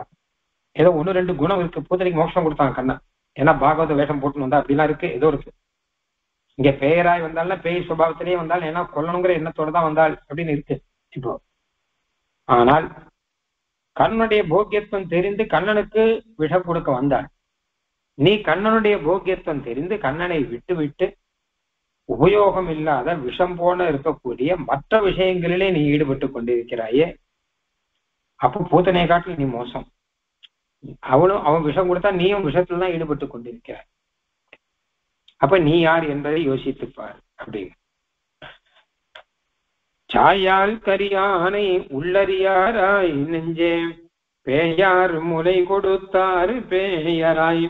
ஏதோ 1-2 குணம் இருக்கு. பூத்தனைக்கு மோட்சம் கொடுத்தாங்க கண்ணன், ஏன்னா பாகவத வேஷம் போட்டுன்னு வந்தா அப்படிலாம் இருக்கு, ஏதோ இருக்கு. இங்க பேயராய் வந்தாலும் பேய் சுபாவத்திலேயே வந்தாலும் ஏன்னா கொல்லணுங்கிற எண்ணத்தோட தான் வந்தாள் அப்படின்னு இருக்கு இப்போ. ஆனால் கண்ணனுடைய போக்கியத்துவம் தெரிந்து கண்ணனுக்கு விஷம் கொடுக்க வந்தாள். நீ கண்ணனுடைய போக்கியத்துவம் தெரிந்து கண்ணனை விட்டு விட்டு உபயோகம் இல்லாத விஷம் போல இருக்கக்கூடிய மற்ற விஷயங்களிலே நீ ஈடுபட்டு கொண்டிருக்கிறாயே, அப்போ பூத்தனையை காட்டில் நீ மோசம். அவன் விஷம் கொடுத்தா நீயும் விஷத்துல தான் ஈடுபட்டு கொண்டிருக்கிறாய். அப்ப நீ யார் என்பதை யோசித்துப்பார் அப்படின்னு. சாயால் கரியானை உள்ளறியாராய் நெஞ்சே பேயார் முலை கொடுத்தாரு பேயராய்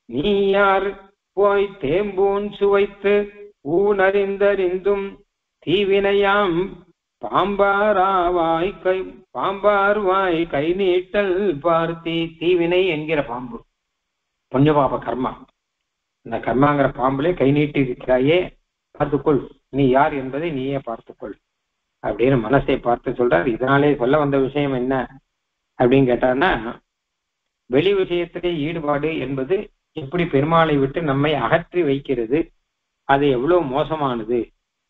நீ யார் போய் தேம்பூன் சுவைத்து ஊனறிந்தறிந்தும் தீவினையாம் பாம்பாராவாய் பாம்பார்வாய் கை நீட்டல் பார்த்தி. தீவினை என்கிற பாம்பு புண்ணியபாப கர்மா, இந்த கர்மாங்கிற பாம்புலே கை நீட்டி இருக்கிறாயே, பார்த்துக்கொள், நீ யார் என்பதை நீயே பார்த்துக்கொள் அப்படின்னு மனசை பார்த்து சொல்றார். இதனாலே சொல்ல வந்த விஷயம் என்ன அப்படின்னு கேட்டான்னா, வெளி விஷயத்திலே ஈடுபாடு என்பது எப்படி பெருமாளை விட்டு நம்மை அகற்றி வைக்கிறது, அது எவ்வளவு மோசமானது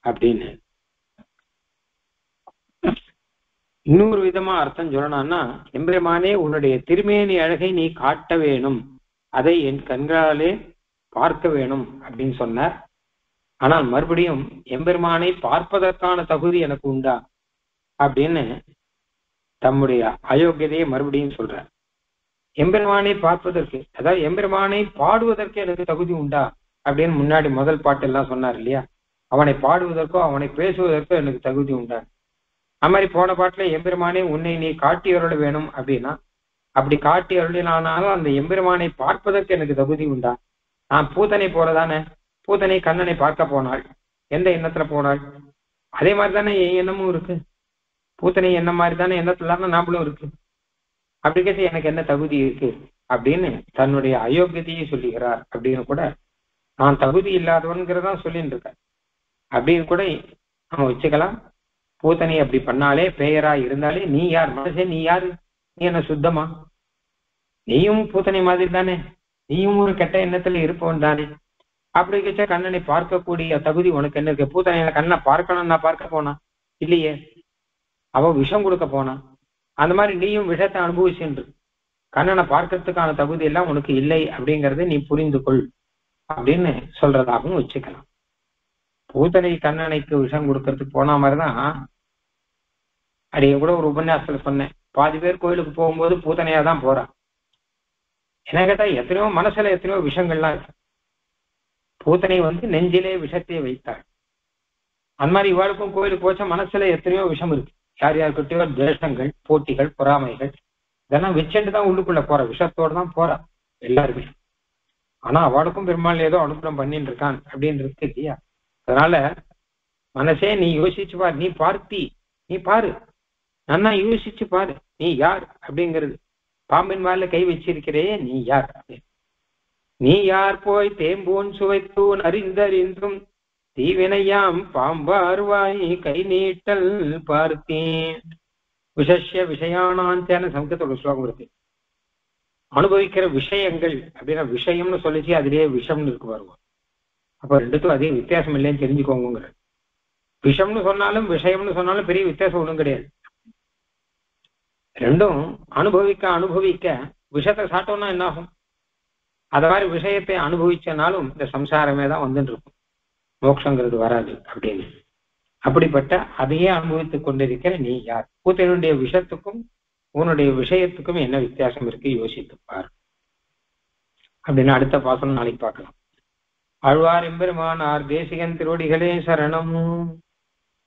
அப்படின்னு. இன்னொரு விதமா அர்த்தம் சொல்லணும்னா, எம்பெருமானே உன்னுடைய திருமேனி அழகை நீ காட்ட வேணும், அதை என் கண்களாலே பார்க்க வேணும் அப்படின்னு சொன்னார். ஆனால் மறுபடியும் எம்பெருமானை பார்ப்பதற்கான தகுதி எனக்கு உண்டா அப்படின்னு தம்முடைய அயோக்கியதையை மறுபடியும் சொல்றார். எம்பெருமானை பார்ப்பதற்கு, அதாவது எம்பெருமானை பாடுவதற்கு எனக்கு தகுதி உண்டா அப்படின்னு முன்னாடி முதல் பாட்டு எல்லாம் சொன்னார் இல்லையா, அவனை பாடுவதற்கோ அவனை பேசுவதற்கோ எனக்கு தகுதி உண்டா. அது மாதிரி போன பாட்டுல எம்பெருமானே உன்னை நீ காட்டி அருள வேணும் அப்படின்னா, அப்படி காட்டி அருளினாலும் அந்த எம்பெருமானை பார்ப்பதற்கு எனக்கு தகுதி உண்டா. நான் பூத்தனை போறதானே, பூத்தனை கண்ணனை பார்க்க போனாள், எந்த எண்ணத்துல போனாள், அதே மாதிரி தானே என் எண்ணமும் இருக்கு. பூத்தனை எண்ணம் மாதிரி தானே எண்ணத்துல தானே நாமளும் இருக்கு. அப்படி கேட்டு எனக்கு என்ன தகுதி இருக்கு அப்படின்னு தன்னுடைய அயோக்கியத்தையே சொல்லுகிறார். அப்படின்னு கூட நான் தகுதி இல்லாதவன்கிறதா சொல்லிட்டு இருக்கேன் அப்படின்னு கூட நம்ம வச்சுக்கலாம். பூத்தனை அப்படி பண்ணாலே பேயரா இருந்தாலே நீ யார் மனசே, நீ யாரு, நீ என்ன சுத்தமா, நீயும் பூத்தனை மாதிரி தானே, நீயும் ஒரு கெட்ட எண்ணத்துல இருப்பவன் தானே. அப்படி வச்சா கண்ணனை பார்க்கக்கூடிய தகுதி உனக்கு என்ன இருக்கு. பூத்தனை கண்ணனை பார்க்கணும், நான் பார்க்க போனா இல்லையே, அவ விஷம் கொடுக்க போனா. அந்த மாதிரி நீயும் விஷத்தை அனுபவிச்சுன்று கண்ணனை பார்க்கறதுக்கான தகுதி எல்லாம் உனக்கு இல்லை அப்படிங்கறத நீ புரிந்து கொள் அப்படின்னு சொல்றதாகவும் வச்சுக்கலாம். பூத்தனை கண்ணனைக்கு விஷம் கொடுக்கறதுக்கு போன மாதிரிதான் அடைய கூட ஒரு உபன்யாசத்துல சொன்னேன். பாதி பேர் கோயிலுக்கு போகும்போது பூத்தனையா தான் போறான். என்ன கேட்டா எத்தனையோ மனசுல எத்தனையோ விஷங்கள்லாம் இருக்கு. பூத்தனை வந்து நெஞ்சிலே விஷத்தை வைத்தாள். அந்த மாதிரி இவாளுக்கும் கோயிலுக்கு போச்சா மனசுல எத்தனையோ விஷம் இருக்கு. யார் யாருக்கிட்டயோ தேசங்கள், போட்டிகள், பொறாமைகள் இதெல்லாம் வச்சுட்டு தான் உள்ளுக்குள்ள போற, விஷத்தோடு தான் போறா எல்லாருமே. ஆனா அவளுக்கும் பெருமாள் ஏதோ அனுகிரகம் பண்ணிட்டு இருக்கான் அப்படின்னு இருக்கு இல்லையா. அதனால மனசே நீ யோசிச்சு பாரு, நீ பார்த்தி, நீ பாரு, நல்லா யோசிச்சு பாரு, நீ யார் அப்படிங்கிறது. பாம்பின் மேல கை வச்சிருக்கிறே நீ யார், நீ யார் போய் தேம்பூன் சுவைத்தூன் அறிந்தறிந்தும் தீவினையாம் பாம்பார்வாய் கை நீட்டல் பார்த்தேன். விஷய விஷயானாந்தேன சங்கத்தோட ஸ்லோகம் இருக்கு. அனுபவிக்கிற விஷயங்கள் அப்படின்னா விஷயம்னு சொல்லிச்சு, அதுலயே விஷம்னு இருக்கு வருவோம். அப்ப ரெண்டுத்துக்கும் அதே வித்தியாசம் இல்லைன்னு தெரிஞ்சுக்கோங்கிற. விஷம்னு சொன்னாலும் விஷயம்னு சொன்னாலும் பெரிய வித்தியாசம் ஒன்றும் கிடையாது. ரெண்டும் அனுபவிக்க அனுபவிக்க விஷத்தை சாப்பிட்டோம்னா என்ன ஆகும், அத மாதிரி விஷயத்தை அனுபவிச்சனாலும் இந்த சம்சாரமே தான் வந்துட்டு இருக்கும், மோட்சங்கிறது வராது அப்படின்னு. அப்படிப்பட்ட அதையே அனுபவித்துக் கொண்டிருக்கிற நீ யார், பூத்தனுடைய விஷத்துக்கும் உன்னுடைய விஷயத்துக்கும் என்ன வித்தியாசம் இருக்கு யோசித்துப்பார் அப்படின்னு அடுத்த பாசனம் நாளைக்கு பார்க்கலாம். ஆழ்வார் எம்பெருமானார் தேசிகன் திருவடிகளே சரணம்.